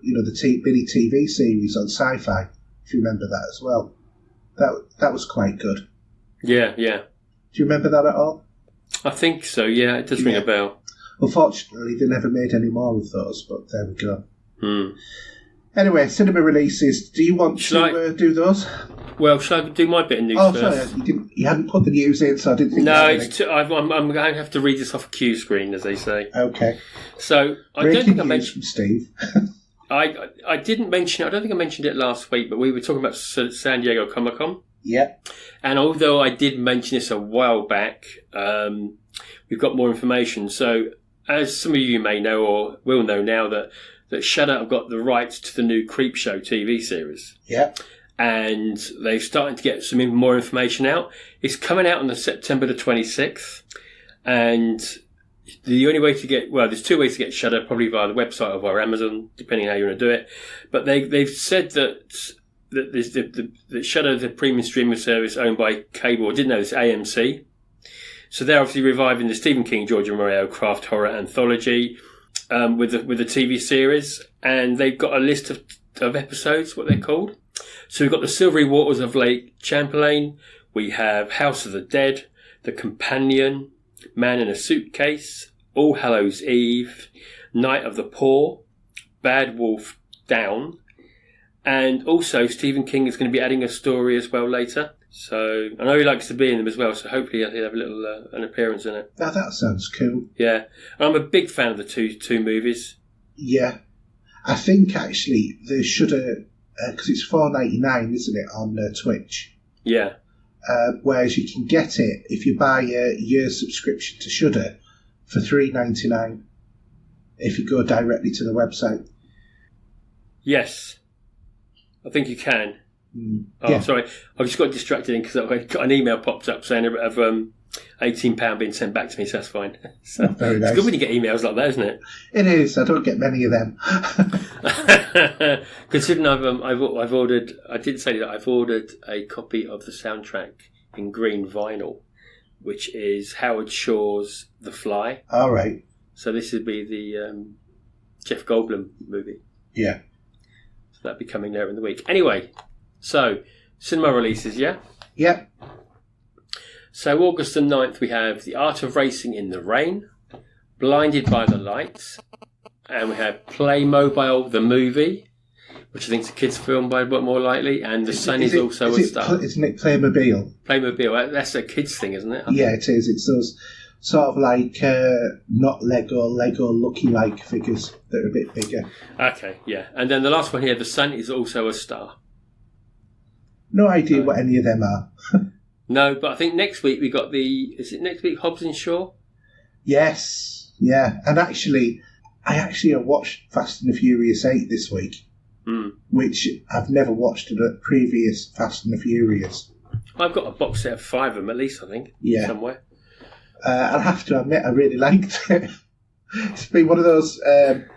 B: the mini TV series on Sci-Fi. If you remember that as well. That was quite good. Yeah. Do you remember that at all?
C: I think so, yeah. It does ring a bell.
B: Unfortunately, they never made any more of those, but there we go. Anyway, cinema releases. Do you want to do those?
C: Well, shall I do my bit of news first?
B: Sorry, you hadn't put the news in, so I didn't think...
C: No, I'm going to have to read this off a cue screen, as they say.
B: Okay.
C: So, I don't think I mentioned...
B: Steve.
C: I didn't mention it. I don't think I mentioned it last week, but we were talking about San Diego Comic-Con.
B: Yeah.
C: And although I did mention this a while back, we've got more information. So, as some of you may know or will know now, that Shudder have got the rights to the new Creepshow TV series.
B: Yeah.
C: And they're starting to get some more information out. It's coming out on September the 26th. And the only way to get... Well, there's two ways to get Shudder, probably via the website or via Amazon, depending on how you want to do it. But they've said that there's the Shudder, the premium streaming service owned by cable, I didn't know this, AMC. So they're obviously reviving the Stephen King, George Romero craft horror anthology with the TV series. And they've got a list of episodes, what they're called. So we've got the Silvery Waters of Lake Champlain. We have House of the Dead, The Companion, Man in a Suitcase, All Hallows Eve, Night of the Poor, Bad Wolf Down, and also Stephen King is going to be adding a story as well later. So I know he likes to be in them as well, so hopefully he'll have a little an appearance in it.
B: Now that sounds cool.
C: Yeah, and I'm a big fan of the two movies.
B: Yeah, I think actually they should have, because it's $4.99, isn't it, on Twitch?
C: Yeah.
B: Whereas you can get it if you buy a year's subscription to Shudder for $3.99 if you go directly to the website.
C: Yes, I think you can.
B: Yeah.
C: Sorry, I just got distracted because an email popped up saying of £18 being sent back to me, so that's fine. So
B: very nice.
C: It's good when you get emails like that, isn't it?
B: It is. I don't get many of them.
C: Considering I've ordered, I did say that I've ordered a copy of the soundtrack in green vinyl, which is Howard Shore's The Fly.
B: All right.
C: So this would be the Jeff Goldblum movie.
B: Yeah.
C: So that'll be coming there in the week. Anyway, so cinema releases, yeah?
B: Yeah.
C: So August the 9th we have The Art of Racing in the Rain, Blinded by the Lights, and we have Playmobil the movie, which I think is a kids' film by what more likely, and The Sun is also a star.
B: Isn't it Playmobil?
C: Playmobil, that's a kids' thing, isn't it?
B: Yeah, it is. It's those sort of like not Lego looking like figures that are a bit bigger.
C: Okay, yeah. And then the last one here, The Sun is also a star.
B: No idea what any of them are.
C: No, but I think next week we got is it next week Hobbs and Shaw?
B: Yes, yeah. And I actually watched Fast and the Furious 8 this week, which I've never watched in a previous Fast and the Furious.
C: I've got a box set of 5 of them at least, I think, somewhere.
B: I'll have to admit I really liked it. It's been one of those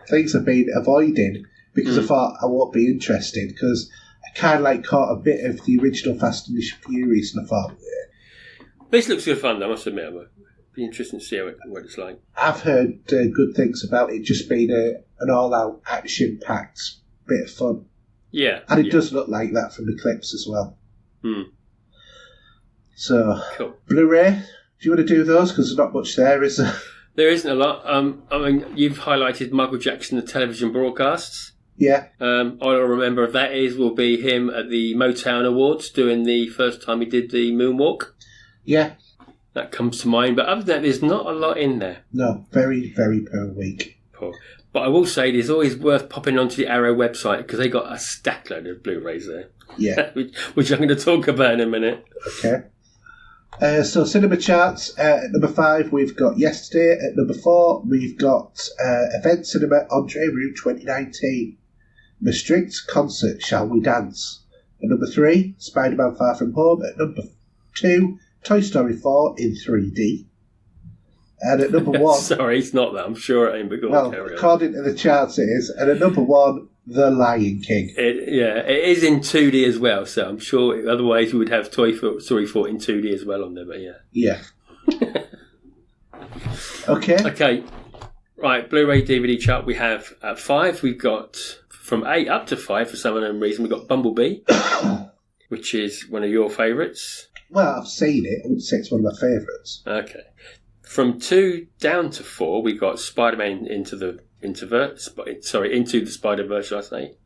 B: things I've been avoiding because I thought I won't be interested, because I kind of caught a bit of the original Fast and the Furious and I thought...
C: This looks good fun, though, I must admit. It'll be interesting to see what it's like.
B: I've heard good things about it just being an all-out action-packed bit of fun.
C: Yeah.
B: And it does look like that from the clips as well. So,
C: cool.
B: Blu-ray, do you want to do those? Because there's not much there, is there?
C: There isn't a lot. I mean, you've highlighted Michael Jackson, the television broadcasts.
B: Yeah.
C: All I remember of that will be him at the Motown Awards doing the first time he did the moonwalk.
B: Yeah.
C: That comes to mind. But other than that, there's not a lot in there.
B: No, very, very poor week.
C: Poor. But I will say it is always worth popping onto the Arrow website because they got a stack load of Blu-rays there.
B: Yeah.
C: which I'm going to talk about in a minute.
B: Okay. So cinema charts, at number 5 we've got Yesterday, at number 4 we've got Event Cinema Andre Route 2019, Maastricht's Concert Shall We Dance, at number 3 Spider-Man Far From Home, at number 2 Toy Story 4 in 3D, and at number 1...
C: Sorry, it's not that, I'm sure it ain't, but go on, carry on.
B: According to the charts it is, and at number 1 The Lion King.
C: It is in 2D as well, so I'm sure otherwise we would have Toy Story 4 in 2D as well on there, but yeah.
B: Yeah. Okay.
C: Right, Blu-ray DVD chart we have at 5. We've got from 8 up to 5 for some unknown reason. We've got Bumblebee, which is one of your favourites.
B: Well, I've seen it. I wouldn't say it's one of my favourites.
C: Okay. From 2 down to 4, we got Spider-Man Into the Spider-Verse, shall I say.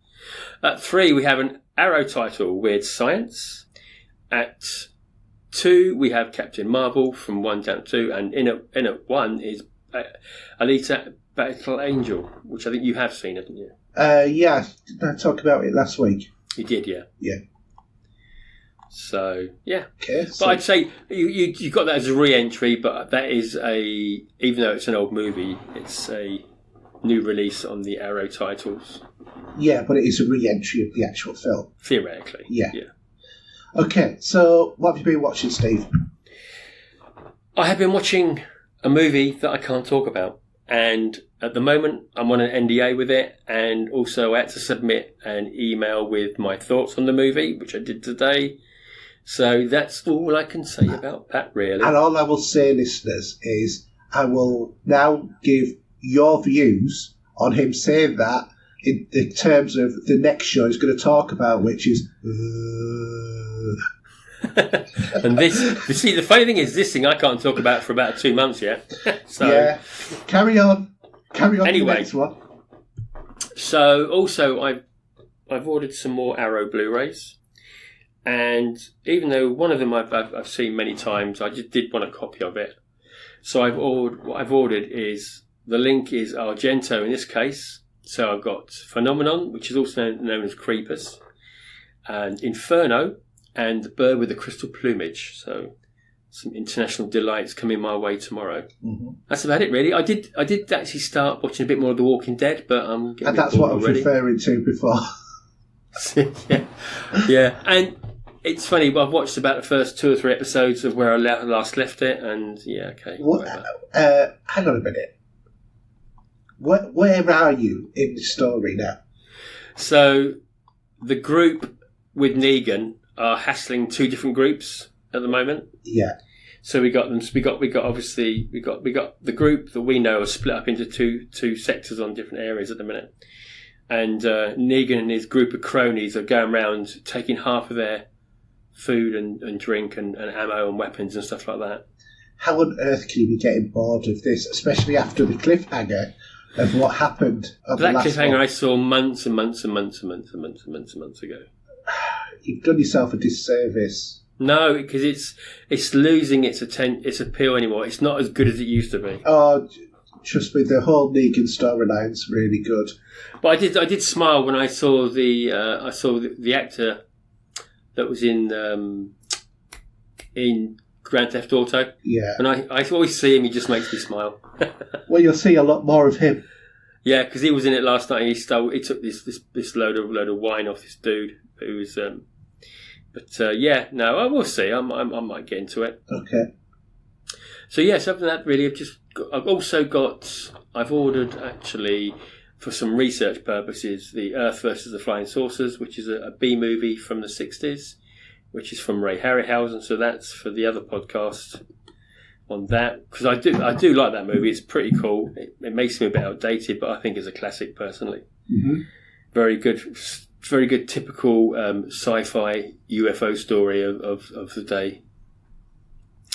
C: At 3, we have an Arrow title, Weird Science. At 2, we have Captain Marvel from 1 down to 2. And in at 1 is Alita Battle Angel, which I think you have seen, haven't you?
B: Yeah. Didn't I talk about it last week?
C: You did, yeah.
B: Yeah.
C: So, yeah.
B: Okay.
C: But I'd say you got that as a re-entry, but that is even though it's an old movie, it's a new release on the Arrow titles.
B: Yeah, but it is a re-entry of the actual film.
C: Theoretically.
B: Yeah. Okay, so what have you been watching, Steve?
C: I have been watching a movie that I can't talk about. And at the moment, I'm on an NDA with it. And also I had to submit an email with my thoughts on the movie, which I did today. So that's all I can say about that, really.
B: And all I will say, listeners, is I will now give your views on him saying that in terms of the next show he's going to talk about, which is...
C: And see, the funny thing is, this thing I can't talk about for about 2 months yet. So,
B: yeah, carry on. Anyway. To the next one.
C: So, also, I've ordered some more Arrow Blu-rays. And even though one of them I've seen many times, I just did want a copy of it. So what I've ordered is, the link is Argento in this case. So I've got Phenomenon, which is also known as Creepers, and Inferno, and The Bird with the Crystal Plumage. So some international delights coming my way tomorrow. Mm-hmm. That's about it, really. I did actually start watching a bit more of The Walking Dead, but I'm getting
B: and that's what I was referring to before.
C: Yeah, and it's funny, I've watched about the first 2 or 3 episodes of where I last left it, and yeah, okay.
B: Hang on a minute. Where are you in the story now? So,
C: the group with Negan are hassling 2 different groups at the moment.
B: Yeah.
C: So we got them. We got the group that we know are split up into two sectors on different areas at the minute, and Negan and his group of cronies are going around taking half of their food and drink and ammo and weapons and stuff like that.
B: How on earth can you be getting bored of this, especially after the cliffhanger of what happened?
C: That cliffhanger I saw months and months ago.
B: You've done yourself a disservice.
C: No, because it's losing its appeal anymore. It's not as good as it used to be.
B: Oh, trust me, the whole Negan storyline's really good.
C: But I did smile when I saw the actor that was in Grand Theft Auto.
B: Yeah.
C: And I always see him, he just makes me smile.
B: Well, you'll see a lot more of him.
C: Yeah, because he was in it last night and he took this load of wine off this dude who was... I will see. I might get into it.
B: Okay.
C: So yes, other than that, really, I've ordered actually for some research purposes the Earth versus the Flying Saucers, which is a B movie from the 60s, which is from Ray Harryhausen. So that's for the other podcast on that, because I do like that movie. It's pretty cool. It makes me a bit outdated, but I think it's a classic personally.
B: Mm-hmm.
C: Very good typical sci-fi UFO story of the day.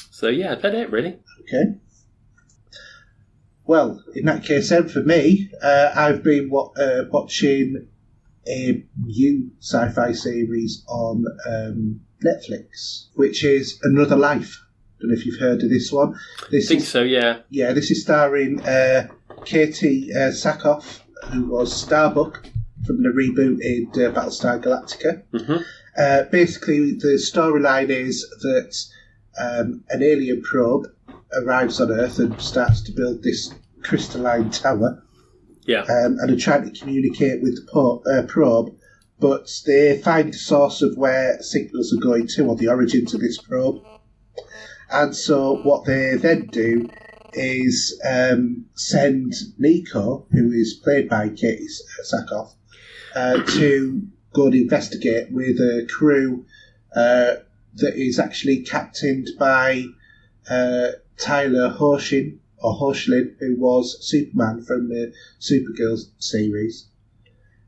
C: So yeah, that's it really.
B: Okay. Well, in that case, then for me, I've been watching a new sci-fi series on Netflix, which is Another Life. Don't know if you've heard of this one.
C: I think so, yeah.
B: Yeah, this is starring Katie Sackhoff, who was Starbuck from the rebooted Battlestar Galactica.
C: Mm-hmm.
B: Basically, the storyline is that an alien probe arrives on Earth and starts to build this crystalline tower.
C: Yeah.
B: And are trying to communicate with the probe, but they find the source of where signals are going to, or the origins of this probe. And so what they then do is send Nico, who is played by Katie Sackhoff, to go and investigate with a crew that is actually captained by Tyler Hoechlin, who was Superman from the Supergirl series.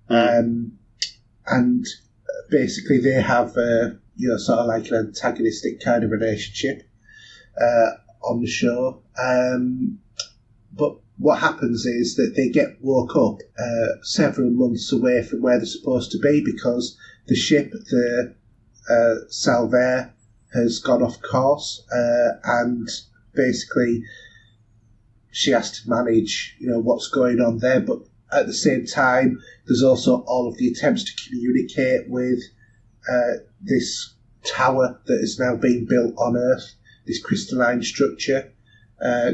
B: And basically they have sort of like an antagonistic kind of relationship on the show. But what happens is that they get woke up several months away from where they're supposed to be because the ship, the Salvaire, has gone off course, and basically she has to manage, what's going on there. But at the same time, there's also all of the attempts to communicate with this tower that is now being built on Earth, this crystalline structure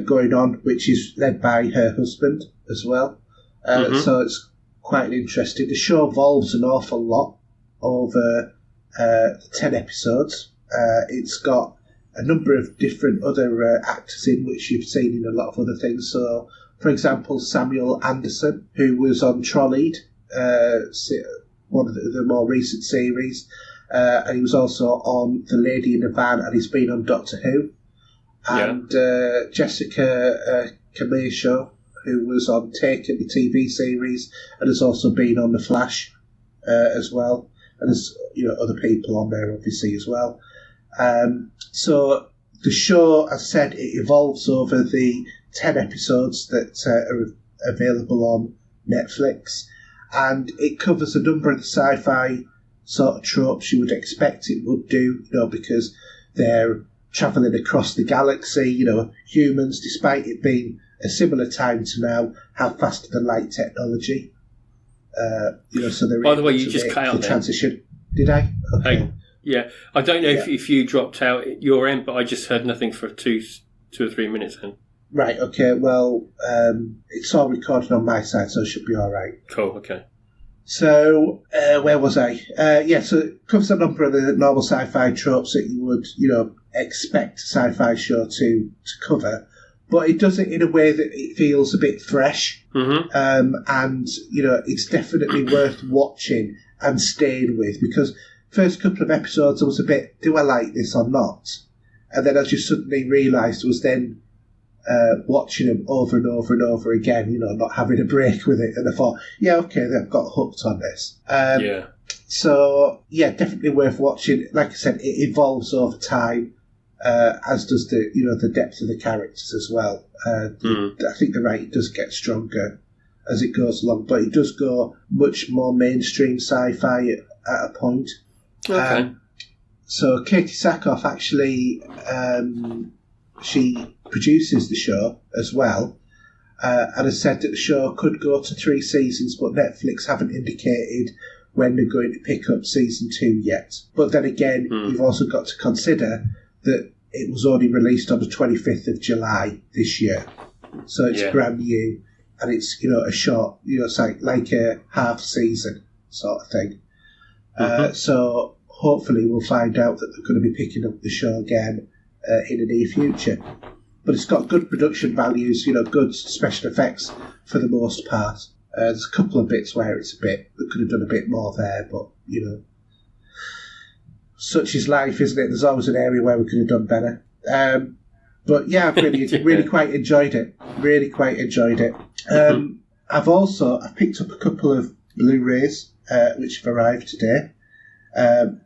B: going on, which is led by her husband as well. So it's quite interesting. The show evolves an awful lot over 10 episodes. It's got a number of different other actors in, which you've seen in a lot of other things. So, for example, Samuel Anderson, who was on Trolleyed, one of the more recent series, and he was also on The Lady in the Van, and he's been on Doctor Who. And Jessica Camacho, who was on Taken, the TV series, and has also been on The Flash as well. And there's other people on there, obviously, as well. So the show, as I said, it evolves over the 10 episodes that are available on Netflix, and it covers a number of the sci-fi sort of tropes you would expect it would do, because they're travelling across the galaxy. Humans, despite it being a similar time to now, have faster than light technology. So they're
C: by the way, you just cut out
B: the transition. Did I? Okay.
C: Yeah, I don't know if you dropped out at your end, but I just heard nothing for two or 3 minutes then.
B: Right, okay, well, it's all recorded on my side, so it should be all right.
C: Cool, okay.
B: So, where was I? So it covers a number of the normal sci-fi tropes that you would, expect a sci-fi show to cover, but it does it in a way that it feels a bit fresh, and, it's definitely worth watching and staying with, because first couple of episodes I was a bit, do I like this or not? And then I just suddenly realised I was then watching them over and over and over again, not having a break with it. And I thought, yeah, okay, I've got hooked on this. So, yeah, definitely worth watching. Like I said, it evolves over time, as does the depth of the characters as well. I think the writing does get stronger as it goes along, but it does go much more mainstream sci-fi at a point.
C: Okay.
B: So Katie Sackhoff actually, she produces the show as well, and has said that the show could go to 3 seasons, but Netflix haven't indicated when they're going to pick up season 2 yet. But then again, you've also got to consider that it was only released on the 25th of July this year, so it's brand new, and it's a short, it's like a half season sort of thing. So hopefully we'll find out that they're going to be picking up the show again in the near future. But it's got good production values, good special effects for the most part. There's a couple of bits where they could have done a bit more there, but, such is life, isn't it? There's always an area where we could have done better. But yeah, I've really quite enjoyed it. Really quite enjoyed it. I've picked up a couple of Blu-rays, which have arrived today.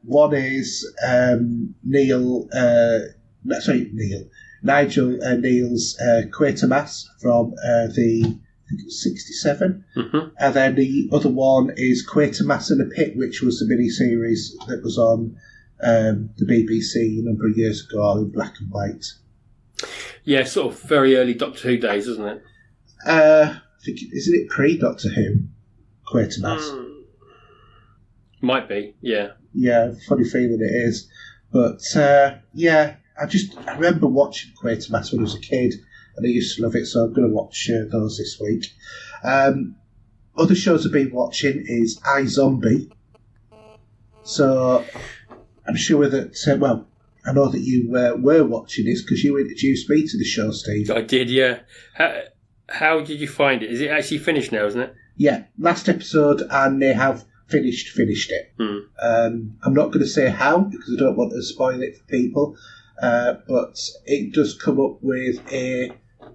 B: One is Nigel Neal's Quatermass from the, I think it was 67.
C: Mm-hmm.
B: And then the other one is Quatermass in a Pit, which was the mini-series that was on the BBC a number of years ago, all in black and white.
C: Yeah, sort of very early Doctor Who days, isn't it?
B: I think, isn't it pre-Doctor Who, Quatermass?
C: Might be, yeah.
B: Yeah, funny feeling it is. But, yeah, I remember watching Quatermass when I was a kid, and I used to love it, so I'm going to watch those this week. Other shows I've been watching is iZombie. So, I'm sure that, I know that you were watching this because you introduced me to the show, Steve.
C: I did, yeah. How did you find it? Is it actually finished now, isn't it?
B: Yeah, last episode, and they have finished it. I'm not going to say how because I don't want to spoil it for people, but it does come up with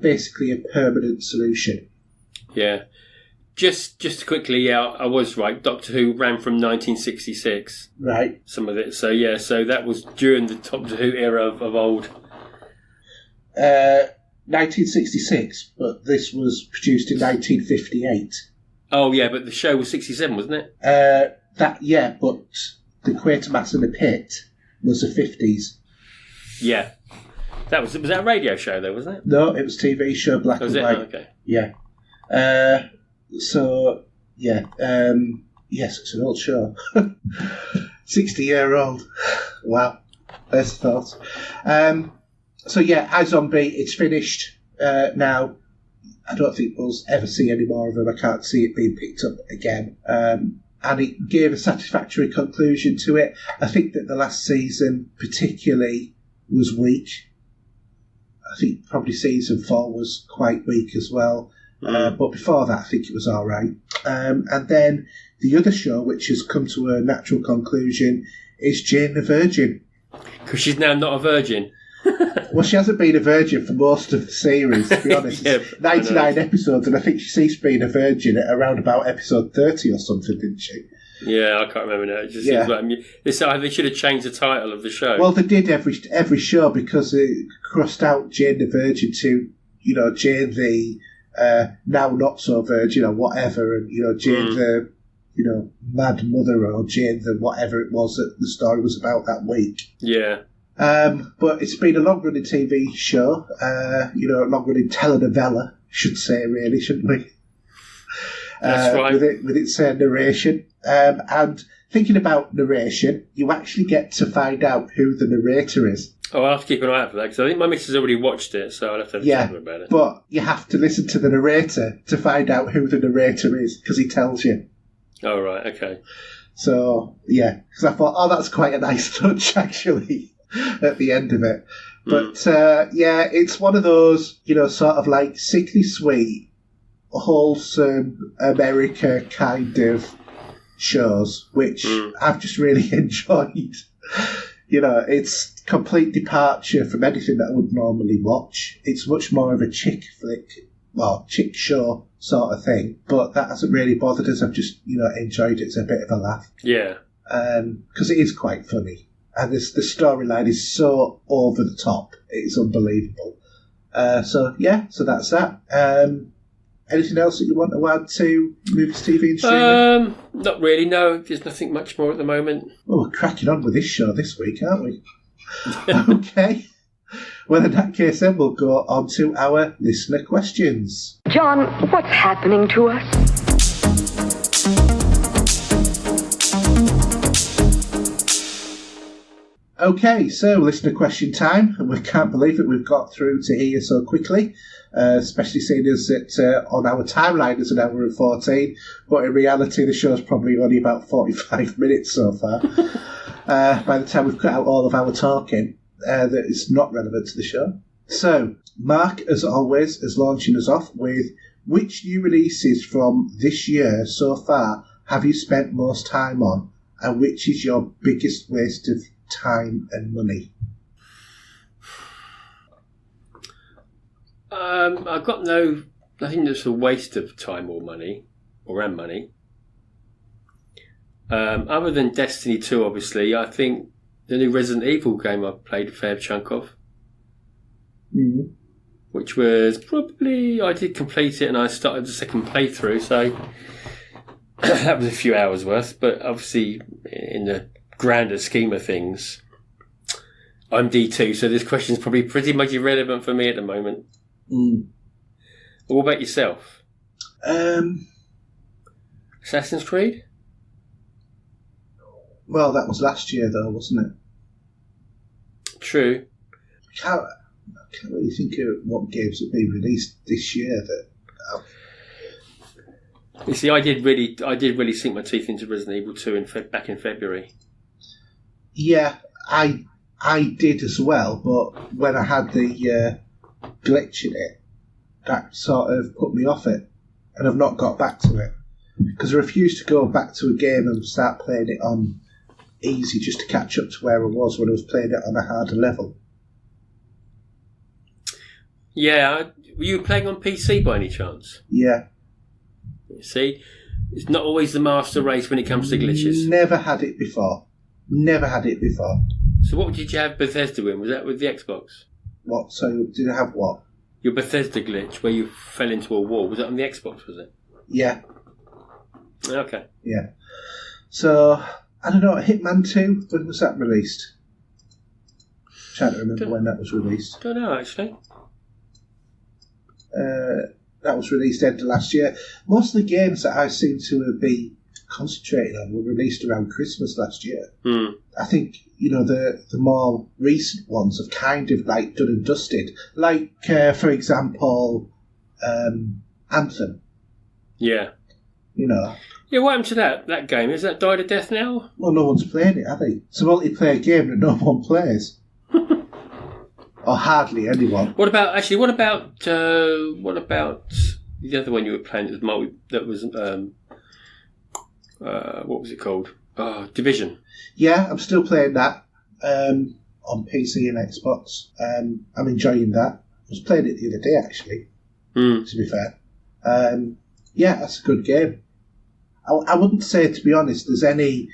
B: basically a permanent solution.
C: Yeah. Just quickly, yeah, I was right. Doctor Who ran from 1966.
B: Right.
C: Some of it. So, yeah, so that was during the Doctor Who era of old.
B: 1966, but this was produced in 1958.
C: Oh, yeah, but the show was 67, wasn't it?
B: But the Quatermass in the Pit was the 50s.
C: Yeah. Was that a radio show, though, wasn't it?
B: No, it was TV show, black and white.
C: Oh, okay.
B: Yeah. So, yeah. Yes, it's an old show. 60-year-old. Wow. There's the thought. So, yeah, iZombie, it's finished now. I don't think we'll ever see any more of them. I can't see it being picked up again. And it gave a satisfactory conclusion to it. I think that the last season particularly was weak. I think probably season 4 was quite weak as well. But before that, I think it was all right. And then the other show, which has come to a natural conclusion, is Jane the Virgin.
C: Because she's now not a virgin.
B: Well, she hasn't been a virgin for most of the series, to be honest.
C: Yeah,
B: 99 episodes, and I think she ceased being a virgin at around about episode 30 or something, didn't she?
C: Yeah, I can't remember now. It just seems like they should have changed the title of the show.
B: Well, they did every show because it crossed out Jane the Virgin to, Jane the now not so virgin or whatever, and, Jane the, mad mother or Jane the whatever it was that the story was about that week.
C: Yeah.
B: But it's been a long-running TV show, a long-running telenovela, should say, really, shouldn't we?
C: That's right.
B: With its narration. And thinking about narration, you actually get to find out who the narrator is.
C: Oh, I'll have to keep an eye out for that, because I think my missus already watched it, so I'll have to chat about it.
B: But you have to listen to the narrator to find out who the narrator is, because he tells you.
C: Oh, right, okay.
B: So, yeah, because I thought, that's quite a nice touch, actually. At the end of it. But, it's one of those, sort of like sickly sweet, wholesome America kind of shows, which I've just really enjoyed. It's complete departure from anything that I would normally watch. It's much more of a chick flick, chick show sort of thing, but that hasn't really bothered us. I've just, enjoyed it as a bit of a laugh.
C: Yeah.
B: Because it is quite funny. And the storyline is so over the top. It's unbelievable. So that's that. Anything else that you want to add to movies, TV and streaming?
C: Not really, no. There's nothing much more at the moment.
B: Well, we're cracking on with this show this week, aren't we? Okay. Well, in that case, then we'll go on to our listener questions.
D: John, what's happening to us?
B: Okay, so listener question time, and we can't believe it, we've got through to here so quickly, especially seeing as that on our timeline is an hour and 14, but in reality the show's probably only about 45 minutes so far. By the time we've cut out all of our talking, that is not relevant to the show. So, Mark, as always, is launching us off with, which new releases from this year so far have you spent most time on, and which is your biggest waste of time and money?
C: I've got nothing that's a waste of time or money, or money. Other than Destiny 2, obviously, I think the new Resident Evil game I've played a fair chunk of.
B: Mm.
C: which was probably, I did complete it and I started the second playthrough, so that was a few hours worth, but obviously in the grander scheme of things, I'm D2, so this question's probably pretty much irrelevant for me at the moment.
B: Mm.
C: What about yourself? Assassin's Creed?
B: Well, that was last year, though, wasn't it?
C: True.
B: I can't really think of what games have been released this year that.
C: You see, I did really sink my teeth into Resident Evil 2 back in February.
B: Yeah, I did as well, but when I had the glitch in it, that sort of put me off it, and I've not got back to it because I refuse to go back to a game and start playing it on easy just to catch up to where I was when I was playing it on a harder level.
C: Yeah, were you playing on PC by any chance?
B: Yeah.
C: See, it's not always the master race when it comes to glitches.
B: Never had it before.
C: So what did you have Bethesda in? Was that with the Xbox?
B: What? So did I have what?
C: Your Bethesda glitch where you fell into a wall. Was that on the Xbox, was it?
B: Yeah.
C: Okay.
B: Yeah. So, I don't know, Hitman 2, when was that released? Trying to remember when that was released.
C: Don't know, actually.
B: That was released end of last year. Most of the games that I seem to be concentrating on were released around Christmas last year.
C: Mm.
B: I think, the more recent ones have kind of like done and dusted. Like, for example, Anthem.
C: Yeah.
B: Yeah,
C: what happened to that game? Is that died a death now?
B: Well, no one's playing it, have they? It's a multiplayer game that no one plays. Or hardly anyone.
C: What about the other one you were playing that was what was it called? Division.
B: Yeah, I'm still playing that on PC and Xbox. I'm enjoying that. I was playing it the other day, actually, to be fair. Yeah, that's a good game. I wouldn't say, to be honest, there's any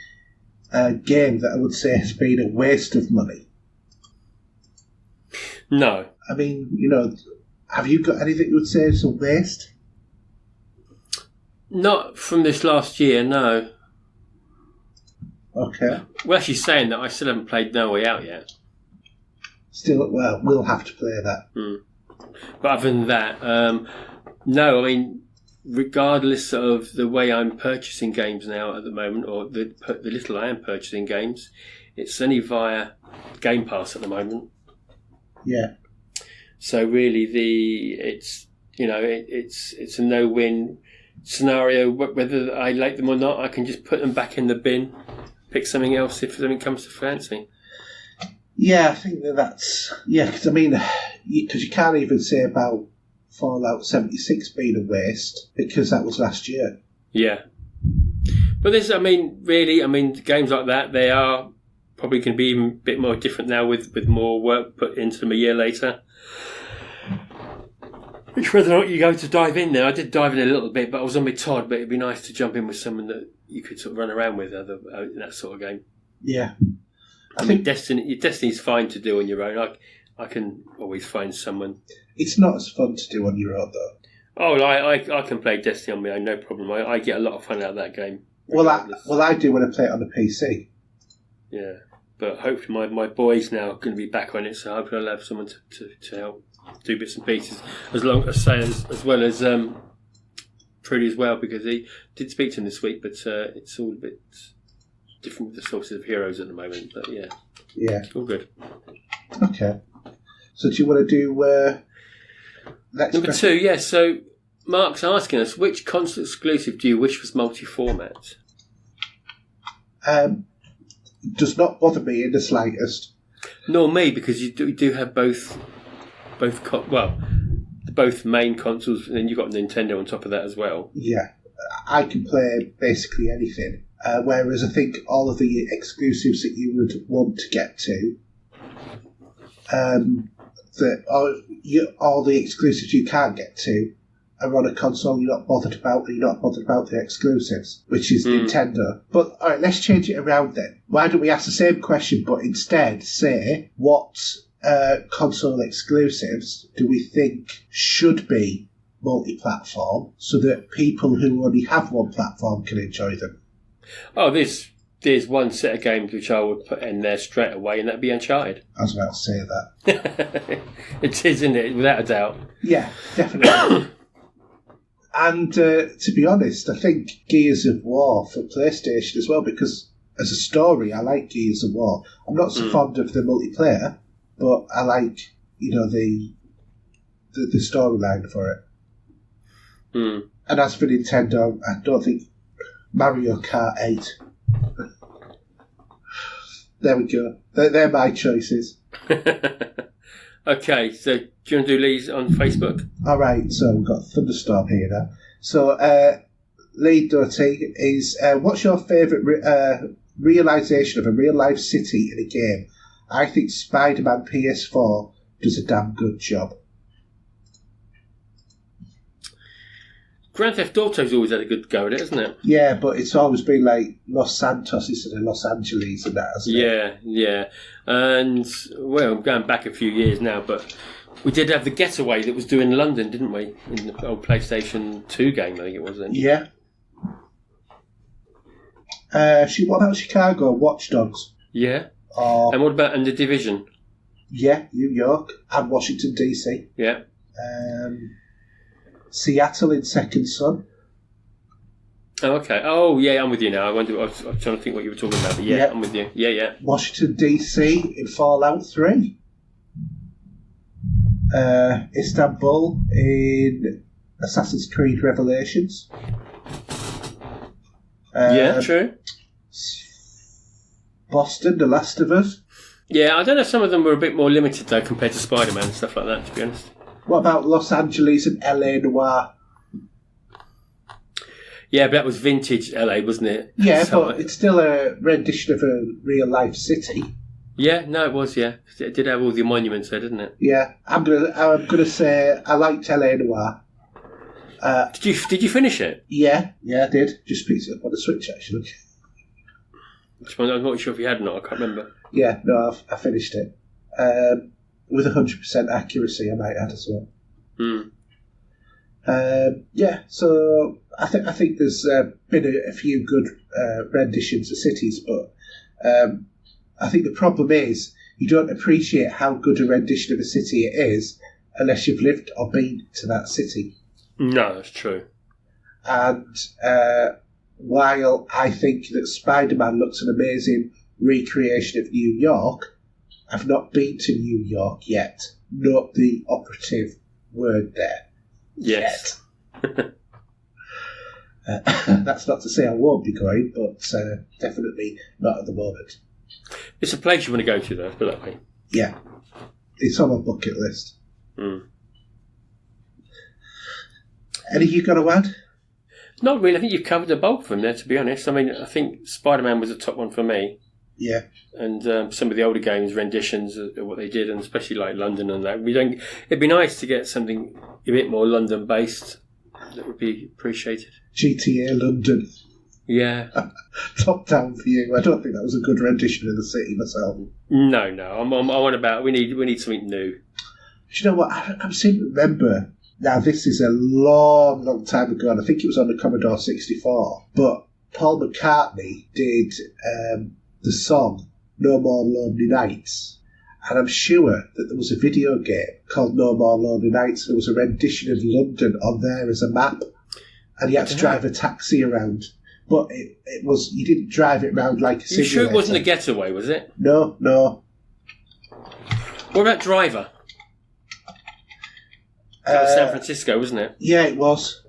B: game that I would say has been a waste of money.
C: No.
B: I mean, have you got anything you would say is a waste?
C: Not from this last year, no.
B: Okay.
C: Well, actually saying that, I still haven't played No Way Out yet.
B: Still, well, we'll have to play that.
C: But other than that, no, I mean, regardless of the way I'm purchasing games now at the moment, or the little I am purchasing games, it's only via Game Pass at the moment.
B: Yeah.
C: So really, it's a no-win scenario. Whether I like them or not, I can just put them back in the bin, pick something else if something comes to fancy.
B: Yeah, I think because you can't even say about Fallout 76 being a waste because that was last year.
C: Yeah, but games like that, they are probably going to be even a bit more different now with more work put into them a year later. Which whether or not you go to dive in there, I did dive in a little bit, but I was on my Todd. But it'd be nice to jump in with someone that you could sort of run around with in that sort of game.
B: Yeah,
C: I think Destiny's fine to do on your own. I can always find someone.
B: It's not as fun to do on your own though.
C: Oh, I can play Destiny on my own, no problem. I get a lot of fun out of that game.
B: Regardless. Well, I do when I play it on the PC.
C: Yeah, but hopefully my boy's now going to be back on it, so hopefully I'll have someone to help do bits and pieces, as well as Trudy as well, because he did speak to him this week, but it's all a bit different with the sources of heroes at the moment. But yeah, all good.
B: Okay, so do you want to do
C: number 2? Yeah. So Mark's asking us, which console exclusive do you wish was multi-format?
B: Does not bother me in the slightest.
C: Nor me, because you do have both main consoles, and then you've got Nintendo on top of that as well. Yeah,
B: I can play basically anything. Whereas I think all of the exclusives that you would want to get to, all the exclusives you can't get to are on a console you're not bothered about, and you're not bothered about the exclusives, which is Nintendo. But all right, let's change it around then. Why don't we ask the same question, but instead say what console exclusives do we think should be multi-platform so that people who only have one platform can enjoy them?
C: Oh, there's one set of games which I would put in there straight away, and that'd be Uncharted.
B: I was about to say that.
C: It is, isn't it? Without a doubt.
B: Yeah, definitely. And to be honest, I think Gears of War for PlayStation as well, because as a story, I like Gears of War. I'm not so fond of the multiplayer, but I like, the storyline for it. And as for Nintendo, I don't think Mario Kart 8. There we go. They're my choices.
C: Okay, so do you want to do Lee's on Facebook?
B: All right, so we've got Thunderstorm here now. So Lee Doty is, what's your favourite realisation of a real-life city in a game? I think Spider-Man PS4 does a damn good job.
C: Grand Theft Auto's always had a good go at it, hasn't it?
B: Yeah, but it's always been like Los Santos instead of Los Angeles and that, hasn't it?
C: Yeah. And, well, I'm going back a few years now, but we did have the Getaway that was doing London, didn't we? In the old PlayStation 2 game, I think it was then.
B: Yeah. What about Chicago? Watch Dogs?
C: Yeah. And what about The Division?
B: Yeah, New York and Washington, D.C.
C: Yeah.
B: Seattle in Second Son.
C: Oh, okay. Oh, yeah, I'm with you now. I was trying to think what you were talking about, but yeah, I'm with you. Yeah.
B: Washington, D.C. in Fallout 3. Istanbul in Assassin's Creed Revelations.
C: Yeah, true.
B: Boston, The Last of Us.
C: Yeah, I don't know. Some of them were a bit more limited, though, compared to Spider-Man and stuff like that, to be honest.
B: What about Los Angeles and LA Noire?
C: Yeah, but that was vintage LA, wasn't it?
B: Yeah, but it's still a rendition of a real-life city.
C: Yeah, no, it was, yeah. It did have all the monuments there, didn't it?
B: Yeah, I'm gonna say I liked LA Noire.
C: Did you finish it?
B: Yeah, I did. Just picked it up on the Switch, actually.
C: I'm not sure if you had or not. I can't remember.
B: Yeah, no, I finished it. With 100% accuracy, I might add as well. Yeah, so I think there's been a few good renditions of cities, but I think the problem is you don't appreciate how good a rendition of a city it is unless you've lived or been to that city.
C: No, that's true.
B: And while I think that Spider-Man looks an amazing recreation of New York, I've not been to New York yet. Not the operative word there.
C: Yes.
B: Yet. That's not to say I won't be going, but definitely not at the moment.
C: It's a place you want to go to, though, put it that way.
B: Yeah. It's on my bucket list. Anything you've got to add?
C: Not really. I think you've covered the bulk of them there, to be honest. I mean, I think Spider-Man was the top one for me.
B: Yeah.
C: And some of the older games, renditions of what they did, and especially like London and that. It'd be nice to get something a bit more London-based. That would be appreciated.
B: GTA London.
C: Yeah.
B: Top down for you. I don't think that was a good rendition of the city myself.
C: No. I'm on about we need something new.
B: Do you know what? I seem to remember. Now, this is a long time ago, and I think it was on the Commodore 64. But Paul McCartney did the song No More Lonely Nights. And I'm sure that there was a video game called No More Lonely Nights. There was a rendition of London on there as a map. And you had to drive a taxi around. But it was, you didn't drive it around like a simulator.
C: You sure it wasn't a Getaway, was it?
B: No.
C: What about Driver? That was San Francisco, wasn't it?
B: Yeah, it was.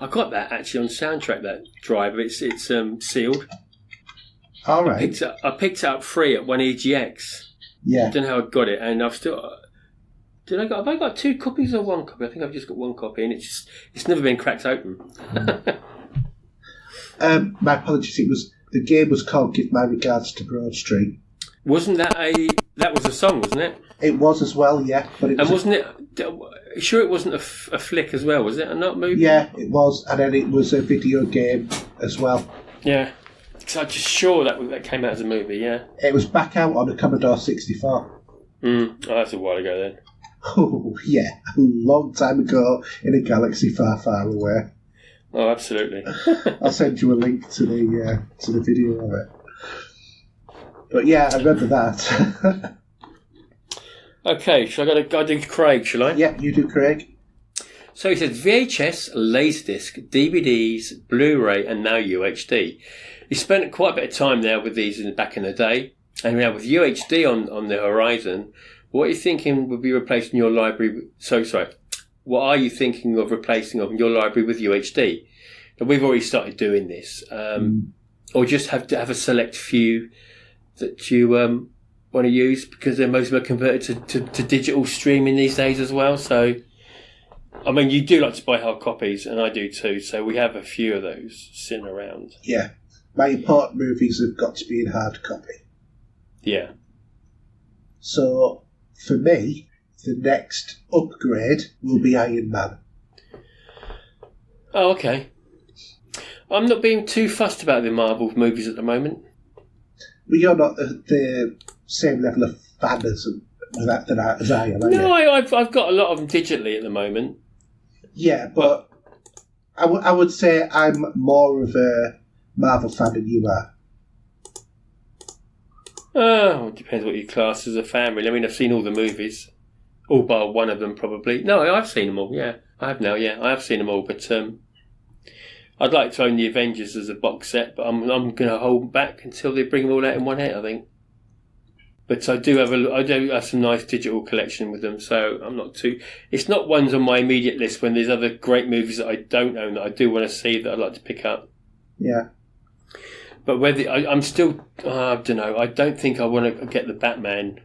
C: I got that actually on soundtrack. That Driver, it's sealed.
B: All right.
C: I picked it up free at 1EGX.
B: Yeah.
C: I don't know how I got it, and I've still. Have I got 2 copies or 1 copy? I think I've just got 1 copy, and it's never been cracked open.
B: My apologies. The game was called "Give My Regards to Broad Street."
C: Wasn't that was a song, wasn't it?
B: It was as well, yeah. But it was,
C: and wasn't it? Sure, it wasn't a flick as well, was it? And not movie.
B: Yeah, it was, and then it was a video game as well.
C: Yeah, Because I'm just sure that came out as a movie, yeah.
B: It was back out on a Commodore 64.
C: Oh, that's a while ago then.
B: Oh, yeah. A long time ago in a galaxy far, far away.
C: Oh, absolutely.
B: I'll send you a link to the video of it. But yeah, I remember that.
C: Okay, shall I go do Craig, shall I?
B: Yeah, you do, Craig.
C: So he says VHS, Laserdisc, DVDs, Blu-ray, and now UHD. He spent quite a bit of time now with these back in the day, and now with UHD on the horizon. What are you thinking would be replacing your library? What are you thinking of replacing of your library with UHD? Now, we've already started doing this, or just have to have a select few that you want to use, because most of them are converted to digital streaming these days as well. So. I mean, you do like to buy hard copies, and I do too, so we have a few of those sitting around.
B: Yeah. My important movies have got to be in hard copy.
C: Yeah.
B: So, for me, the next upgrade will be Iron Man.
C: Oh, okay. I'm not being too fussed about the Marvel movies at the moment.
B: Well, you're not the same level of fan as I am, are you?
C: No, I've got a lot of them digitally at the moment.
B: Yeah, but I would say I'm more of a Marvel fan than you are.
C: Oh, it depends what you class as a fan, really. I mean, I've seen all the movies. All bar one of them, probably. No, I've seen them all, yeah. I have now, yeah. I have seen them all, but I'd like to own the Avengers as a box set, but I'm going to hold back until they bring them all out in one hit, I think. But I do have some nice digital collection with them, so I'm not too. It's not ones on my immediate list when there's other great movies that I don't own that I do want to see that I'd like to pick up.
B: Yeah.
C: But I'm still, I don't know. I don't think I want to get the Batman.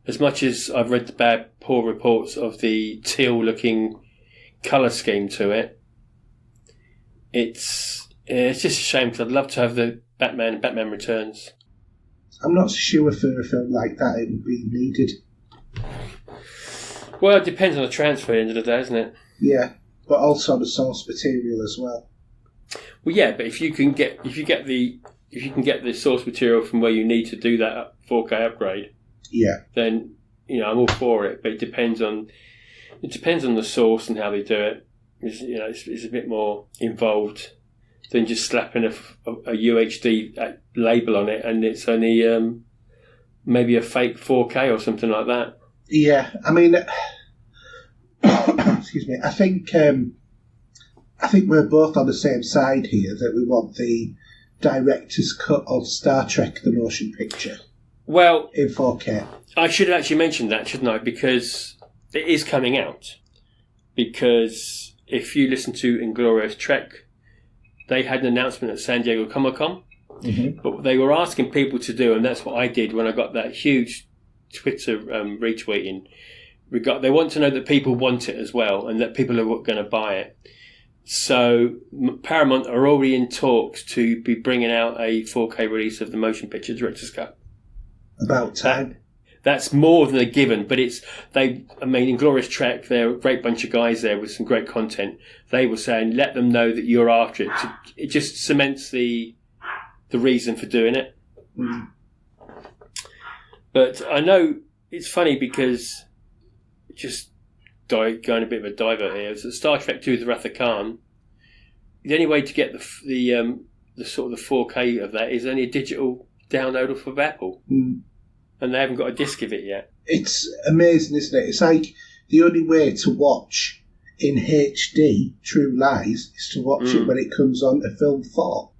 C: As much as I've read the poor reports of the teal-looking colour scheme to it, it's just a shame because I'd love to have the Batman Returns.
B: I'm not sure for a film like that it would be needed.
C: Well, it depends on the transfer at the end of the day, isn't it?
B: Yeah, but also the source material as well.
C: Well, yeah, but if you can get the source material from where you need to do that 4K upgrade,
B: yeah,
C: then I'm all for it. But it depends on the source and how they do it. It's a bit more involved than just slapping a UHD label on it, and it's only maybe a fake 4K or something like that.
B: Yeah, I mean, excuse me. I think we're both on the same side here, that we want the director's cut of Star Trek: The Motion Picture.
C: Well,
B: in 4K.
C: I should have actually mentioned that, shouldn't I? Because it is coming out. Because if you listen to Inglourious Trek, they had an announcement at San Diego Comic-Con, but they were asking people to do, and that's what I did when I got that huge Twitter retweeting. They want to know that people want it as well, and that people are going to buy it. So Paramount are already in talks to be bringing out a 4K release of the motion picture director's cut.
B: About time.
C: That's more than a given, but Inglourious Trek, they're a great bunch of guys there with some great content. They were saying, let them know that you're after it. It just cements the reason for doing it.
B: Mm.
C: But I know it's funny because, just going a bit of a divert here, so Star Trek II: The Wrath of Khan, the only way to get the sort of the 4K of that is only a digital download for Apple.
B: Mm.
C: And they haven't got a disc of it yet.
B: It's amazing, isn't it? It's like the only way to watch in HD True Lies is to watch it when it comes on to Film 4.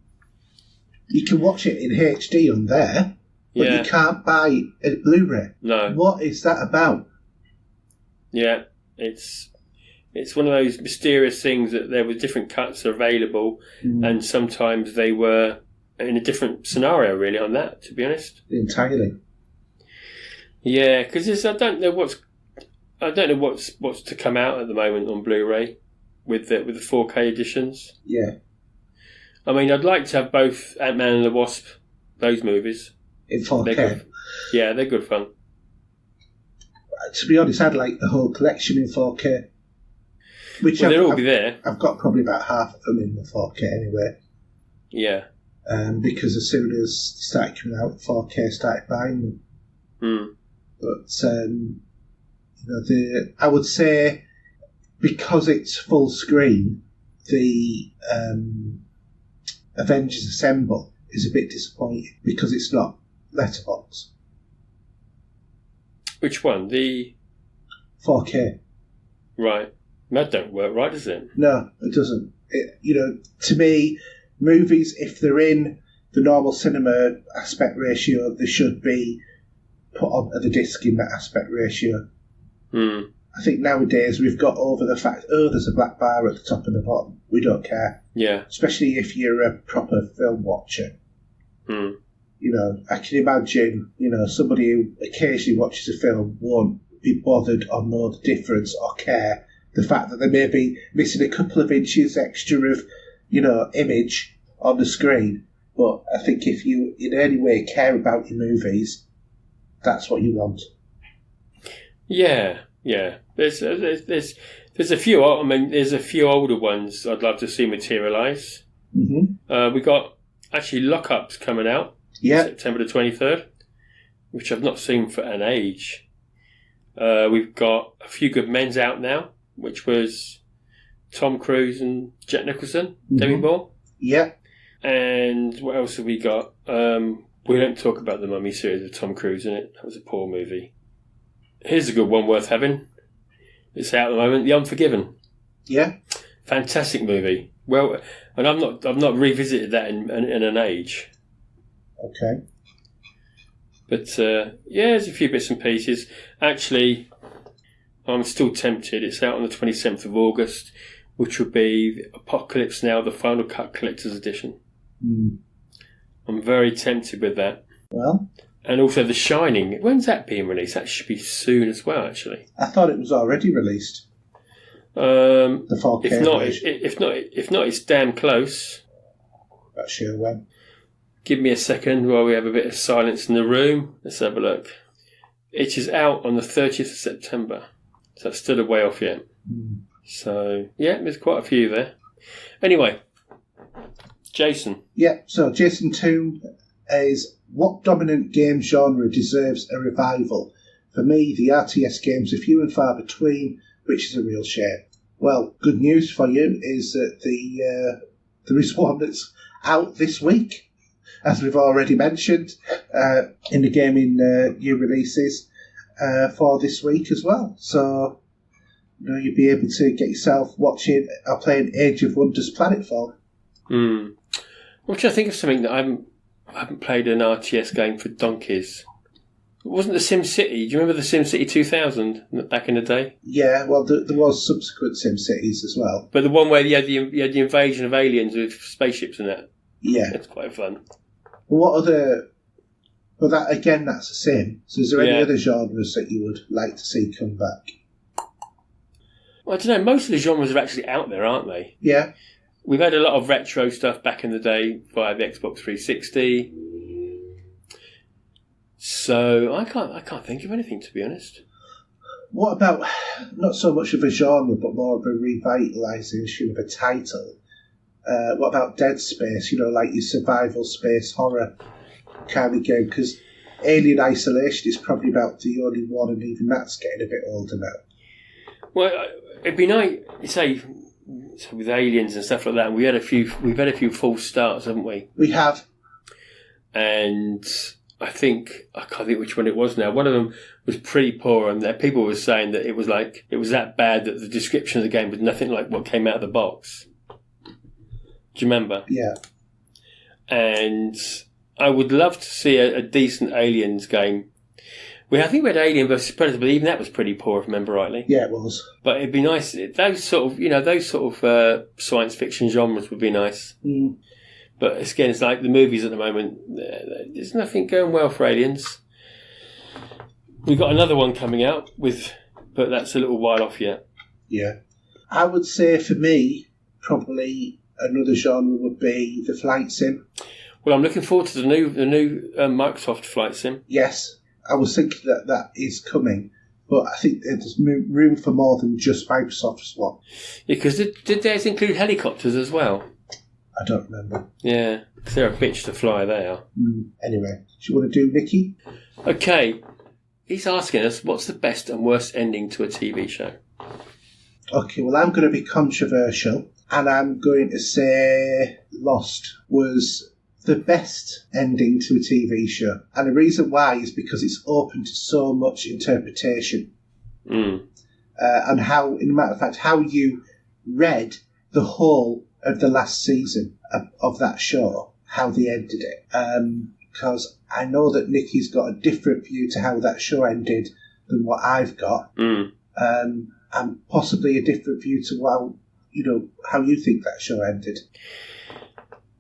B: You can watch it in HD on there, but you can't buy a Blu-ray.
C: No.
B: What is that about?
C: Yeah, it's one of those mysterious things that there were different cuts available, and sometimes they were in a different scenario, really, on that, to be honest.
B: Entirely.
C: Yeah, because I don't know what's to come out at the moment on Blu-ray with the 4K editions.
B: Yeah.
C: I mean, I'd like to have both Ant-Man and the Wasp, those movies.
B: In 4K?
C: They're good fun.
B: To be honest, I'd like the whole collection in 4K.
C: They'll all be there.
B: I've got probably about half of them in the 4K anyway.
C: Yeah.
B: because as soon as they started coming out, 4K started buying them. But I would say because it's full screen, the Avengers Assemble is a bit disappointing because it's not letterbox.
C: Which one? The
B: 4K.
C: Right. That don't work right, does it?
B: No, it doesn't. To me, movies, if they're in the normal cinema aspect ratio, they should be put onto the disc in that aspect ratio. I think nowadays we've got over the fact, there's a black bar at the top and the bottom. We don't care.
C: Yeah.
B: Especially if you're a proper film watcher. I can imagine, somebody who occasionally watches a film won't be bothered or know the difference or care the fact that they may be missing a couple of inches extra of, image on the screen. But I think if you in any way care about your movies, that's what you want. Yeah.
C: There's a few. I mean, there's a few older ones I'd love to see materialise. We got actually Lock-Up's coming out.
B: Yeah.
C: September the 23rd, which I've not seen for an age. We've got A Few Good Men's out now, which was Tom Cruise and Jack Nicholson, Demi Moore.
B: Yeah.
C: And what else have we got? We don't talk about the Mummy series with Tom Cruise in it. That was a poor movie. Here's a good one worth having. It's out at the moment. The Unforgiven.
B: Yeah.
C: Fantastic movie. Well, and I've not revisited that in an age.
B: Okay.
C: But there's a few bits and pieces. Actually, I'm still tempted. It's out on the 27th of August, which will be Apocalypse Now, the Final Cut Collector's Edition. I'm very tempted with that.
B: Well.
C: And also The Shining. When's that being released? That should be soon as well, actually.
B: I thought it was already released. The 4K
C: if not, it's damn close.
B: Not sure when.
C: Give me a second while we have a bit of silence in the room. Let's have a look. It is out on the 30th of September. So that's still a way off yet. So, there's quite a few there. Anyway, Jason.
B: Yeah, so Jason 2 is what dominant game genre deserves a revival? For me, the RTS games are few and far between, which is a real shame. Well, good news for you is that there is one that's out this week, as we've already mentioned, in the gaming new releases for this week as well. So, you'll be able to get yourself watching or playing Age of Wonders Planetfall.
C: What do I think of something that I haven't played an RTS game for donkeys? It wasn't the SimCity. Do you remember the SimCity 2000 back in the day?
B: Yeah, well, there was subsequent SimCities as well.
C: But the one where you had the invasion of aliens with spaceships and that.
B: Yeah.
C: That's quite fun.
B: What other... Well, that's a sim. So is there any other genres that you would like to see come back?
C: Well, I don't know. Most of the genres are actually out there, aren't they?
B: Yeah.
C: We've had a lot of retro stuff back in the day via the Xbox 360. So I can't think of anything, to be honest.
B: What about not so much of a genre, but more of a revitalisation of a title? What about Dead Space? Like your survival space horror kind of game? Because Alien Isolation is probably about the only one, and even that's getting a bit older now.
C: Well, it'd be nice, say, with aliens and stuff like that. We've had a few false starts, haven't we? We have. And I can't think which one it was now. One of them was pretty poor, and people were saying that it was that bad that the description of the game was nothing like what came out of the box. Do you remember? Yeah. And I would love to see a decent Aliens game. I think we had Alien vs Predator, but even that was pretty poor, if I remember rightly. Yeah, it was. But it'd be nice. Those sort of science fiction genres would be nice. But again, it's like the movies at the moment. There's nothing going well for Aliens. We've got another one coming out but that's a little while off yet. Yeah.
B: I would say for me, probably another genre would be the flight sim.
C: Well, I'm looking forward to the new Microsoft flight sim.
B: Yes. I was thinking that is coming, but I think there's room for more than just Microsoft's one.
C: Yeah, because did theirs include helicopters as well?
B: I don't remember.
C: Yeah, because they're a bitch to fly, they are.
B: Anyway, do you want to do Nikki?
C: Okay, he's asking us, what's the best and worst ending to a TV show?
B: Okay, well, I'm going to be controversial, and I'm going to say Lost was the best ending to a TV show. And the reason why is because it's open to so much interpretation. And how, in a matter of fact, how you read the whole of the last season of that show, how they ended it. Because I know that Nikki's got a different view to how that show ended than what I've got. And possibly a different view to how you think that show ended.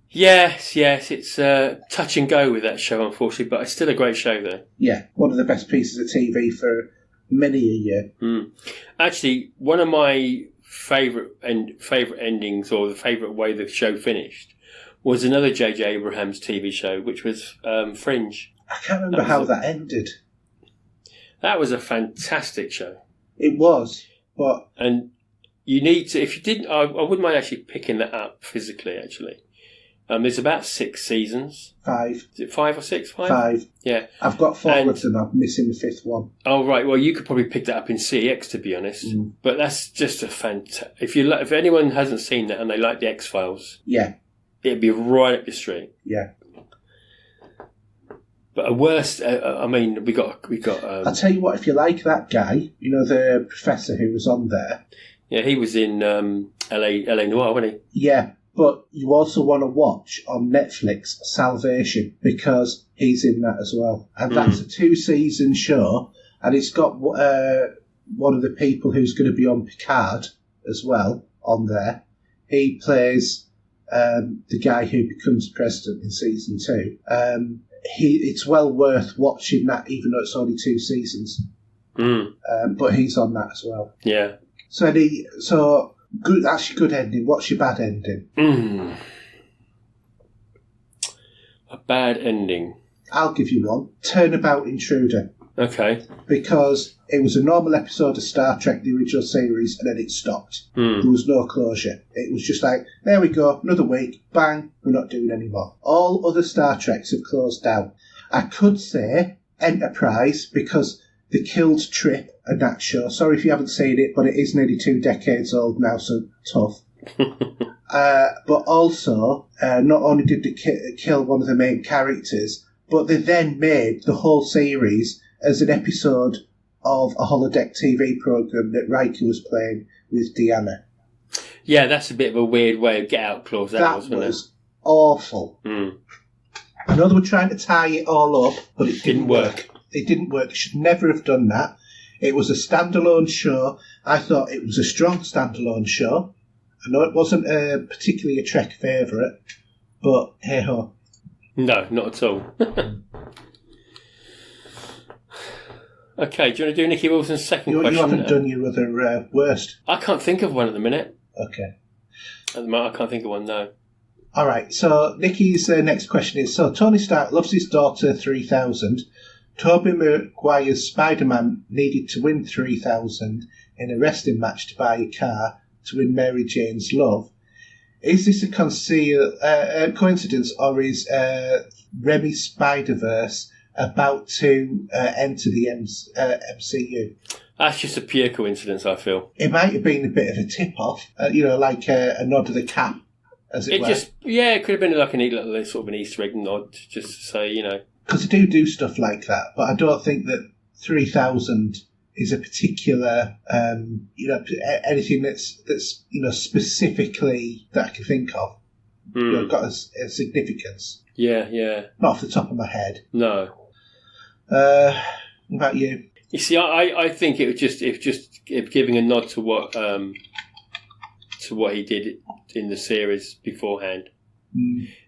C: Yes, it's touch and go with that show, unfortunately, but it's still a great show, though.
B: Yeah, one of the best pieces of TV for many a year.
C: Actually, one of my favourite endings, or the favourite way the show finished, was another J.J. Abrams TV show, which was Fringe.
B: I can't remember how that ended.
C: That was a fantastic show.
B: It was, but...
C: And you need to, if you didn't, I wouldn't mind actually picking that up physically, actually. There's about 6 seasons.
B: 5.
C: Is it 5 or 6? 5?
B: 5.
C: Yeah.
B: I've got 4 of them. I'm missing the 5th one.
C: Oh, right. Well, you could probably pick that up in CX, to be honest. But that's just a fantastic... If anyone hasn't seen that and they like the X-Files...
B: Yeah.
C: It'd be right up your street.
B: Yeah.
C: But a worst... we got.
B: I'll tell you what, if you like that guy, the professor who was on there...
C: Yeah, he was in LA Noire, wasn't he?
B: Yeah. But you also want to watch on Netflix Salvation, because he's in that as well. And that's a 2-season show, and it's got one of the people who's going to be on Picard as well on there. He plays the guy who becomes president in season 2. It's well worth watching that, even though it's only 2 seasons. But he's on that as well.
C: Yeah.
B: So good. That's your good ending. What's your bad ending?
C: A bad ending.
B: I'll give you one. Turnabout Intruder.
C: Okay.
B: Because it was a normal episode of Star Trek, the original series, and then it stopped. There was no closure. It was just like, there we go, another week, bang, we're not doing any more. All other Star Treks have closed down. I could say Enterprise, because they killed Trip and that show. Sorry if you haven't seen it, but it is nearly 2 decades old now, so tough. But also, not only did they kill one of the main characters, but they then made the whole series as an episode of a holodeck TV program that Riker was playing with Deanna.
C: Yeah, that's a bit of a weird way of get out clause. That was
B: awful. I know they were trying to tie it all up, but it didn't work. It didn't work. They should never have done that. It was a standalone show. I thought it was a strong standalone show. I know it wasn't particularly a Trek favourite, but hey ho.
C: No, not at all. Okay, do you want to do Nicky Wilson's second question?
B: You haven't done your other worst.
C: I can't think of one at the minute.
B: Okay.
C: At the moment, I can't think of one, no.
B: All right, so Nicky's next question is, so Tony Stark loves his daughter 3000. Tobey Maguire's Spider-Man needed to win 3000 in a wrestling match to buy a car to win Mary Jane's love. Is this a coincidence, or is Remy Spider-Verse about to enter the MCU? That's
C: just a pure coincidence, I feel.
B: It might have been a bit of a tip-off, like a nod of the cap, as it were.
C: It could have been like a neat little sort of an Easter egg nod, just to say,
B: Because they do stuff like that, but I don't think that 3000 is a particular, anything that's specifically that I can think of. Got a significance.
C: Yeah.
B: Not off the top of my head.
C: No.
B: What about you?
C: You see, I think it was just giving a nod to what he did in the series beforehand.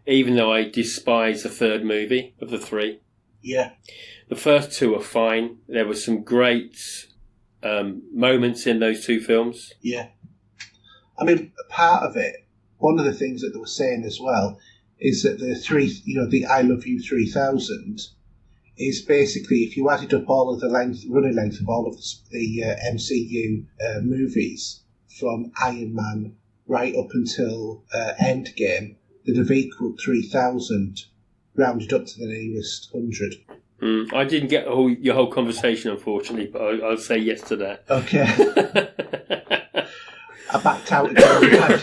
C: Even though I despise the third movie of the 3.
B: Yeah.
C: The first 2 are fine. There were some great moments in those 2 films.
B: Yeah. I mean, part of it, one of the things that they were saying as well, is that the I Love You 3000 is basically, if you added up all of the running length of all of the MCU movies, from Iron Man right up until Endgame, that have equalled 3,000, rounded up to the nearest 100.
C: I didn't get your whole conversation, unfortunately, but I'll say yes to that.
B: Okay. I backed out again.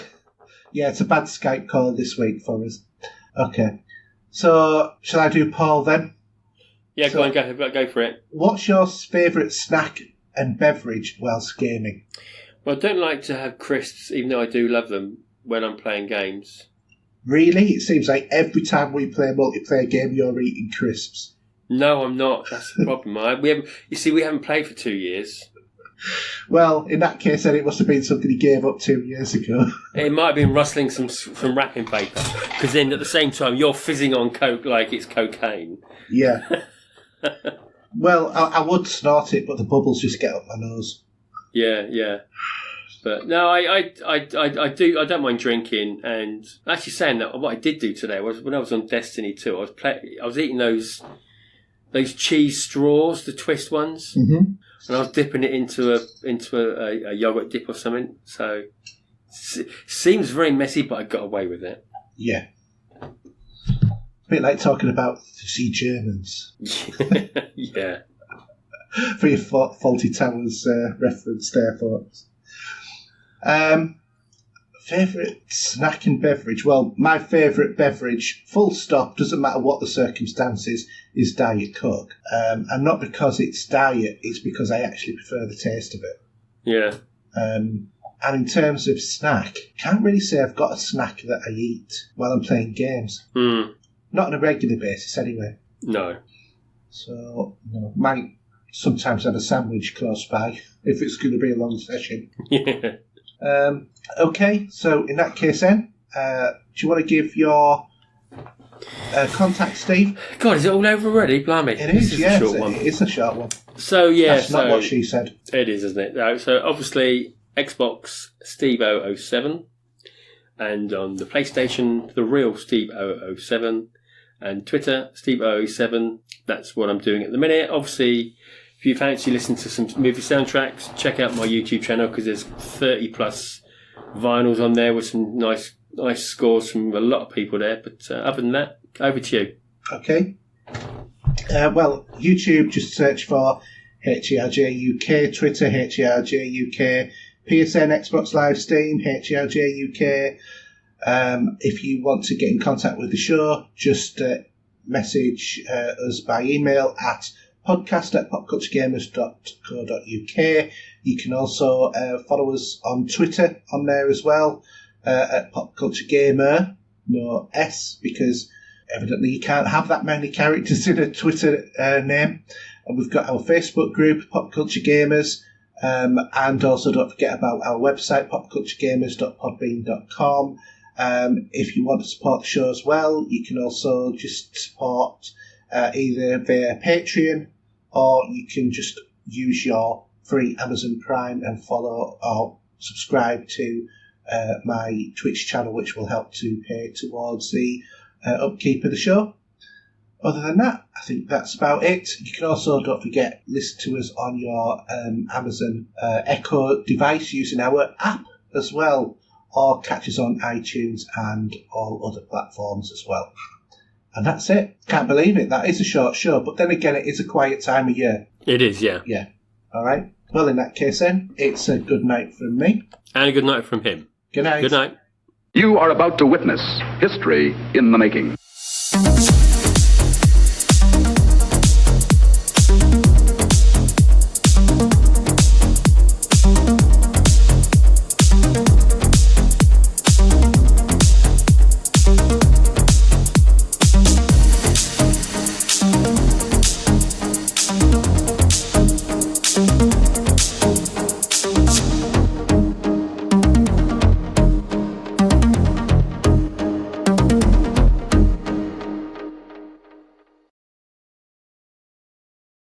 B: Yeah, it's a bad Skype call this week for us. Okay. So, shall I do Paul then?
C: Yeah, go on, go for it.
B: What's your favourite snack and beverage whilst gaming?
C: Well, I don't like to have crisps, even though I do love them when I'm playing games.
B: Really? It seems like every time we play a multiplayer game, you're eating crisps.
C: No, I'm not. That's the problem. We haven't played for 2 years.
B: Well, in that case, then it must have been something he gave up 2 years ago.
C: It might have been rustling some wrapping paper, because then at the same time you're fizzing on coke like it's cocaine.
B: Yeah. Well, I would snort it, but the bubbles just get up my nose.
C: Yeah. But no, I don't mind drinking. And actually, saying that, what I did do today was when I was on Destiny 2, I was eating those cheese straws, the twist ones.
B: Mm-hmm.
C: And I was dipping it into a yogurt dip or something. So seems very messy, but I got away with it.
B: Yeah. A bit like talking about the Germans.
C: Yeah.
B: For your Faulty Towers reference there, folks. Favourite snack and beverage? Well, my favourite beverage, full stop, doesn't matter what the circumstances, is Diet Coke. And not because it's diet, it's because I actually prefer the taste of it.
C: Yeah.
B: And in terms of snack, can't really say I've got a snack that I eat while I'm playing games. Not on a regular basis, anyway.
C: No.
B: So, no. Might sometimes have a sandwich close by if it's going to be a long session.
C: Yeah.
B: Okay, so in that case then, do you want to give your contact, Steve?
C: God, is it all over already? Blimey.
B: It is, yes.
C: A short one.
B: It is a short one.
C: So, yeah.
B: That's not what she said.
C: It is, isn't it? No, so, obviously, Xbox Steve007, and on the PlayStation, the real Steve007, and Twitter, Steve007. That's what I'm doing at the minute. Obviously, if you fancy listening to some movie soundtracks, check out my YouTube channel, because there's 30 plus vinyls on there with some nice scores from a lot of people there. But other than that, over to you.
B: Okay. Well, YouTube, just search for HERJ UK, Twitter, HERJ UK, PSN, Xbox Live, Steam, HERJ UK. If you want to get in contact with the show, just message us by email at podcast@popculturegamers.co.uk. You can also follow us on Twitter on there as well, at popculturegamer, no S, because evidently you can't have that many characters in a Twitter name. And we've got our Facebook group, Pop Culture Gamers, and also don't forget about our website, popculturegamers.podbean.com. If you want to support the show as well, you can also just support either via Patreon, or you can just use your free Amazon Prime and follow or subscribe to my Twitch channel, which will help to pay towards the upkeep of the show. Other than that, I think that's about it. You can also, don't forget, listen to us on your Amazon Echo device using our app as well, or catch us on iTunes and all other platforms as well. And that's it. Can't believe it. That is a short show. But then again, it is a quiet time of year.
C: It is, yeah.
B: Yeah. All right. Well, in that case then, it's a good night from me.
C: And a good night from him.
B: Good night.
C: Good night.
A: You are about to witness history in the making.
E: Thank you.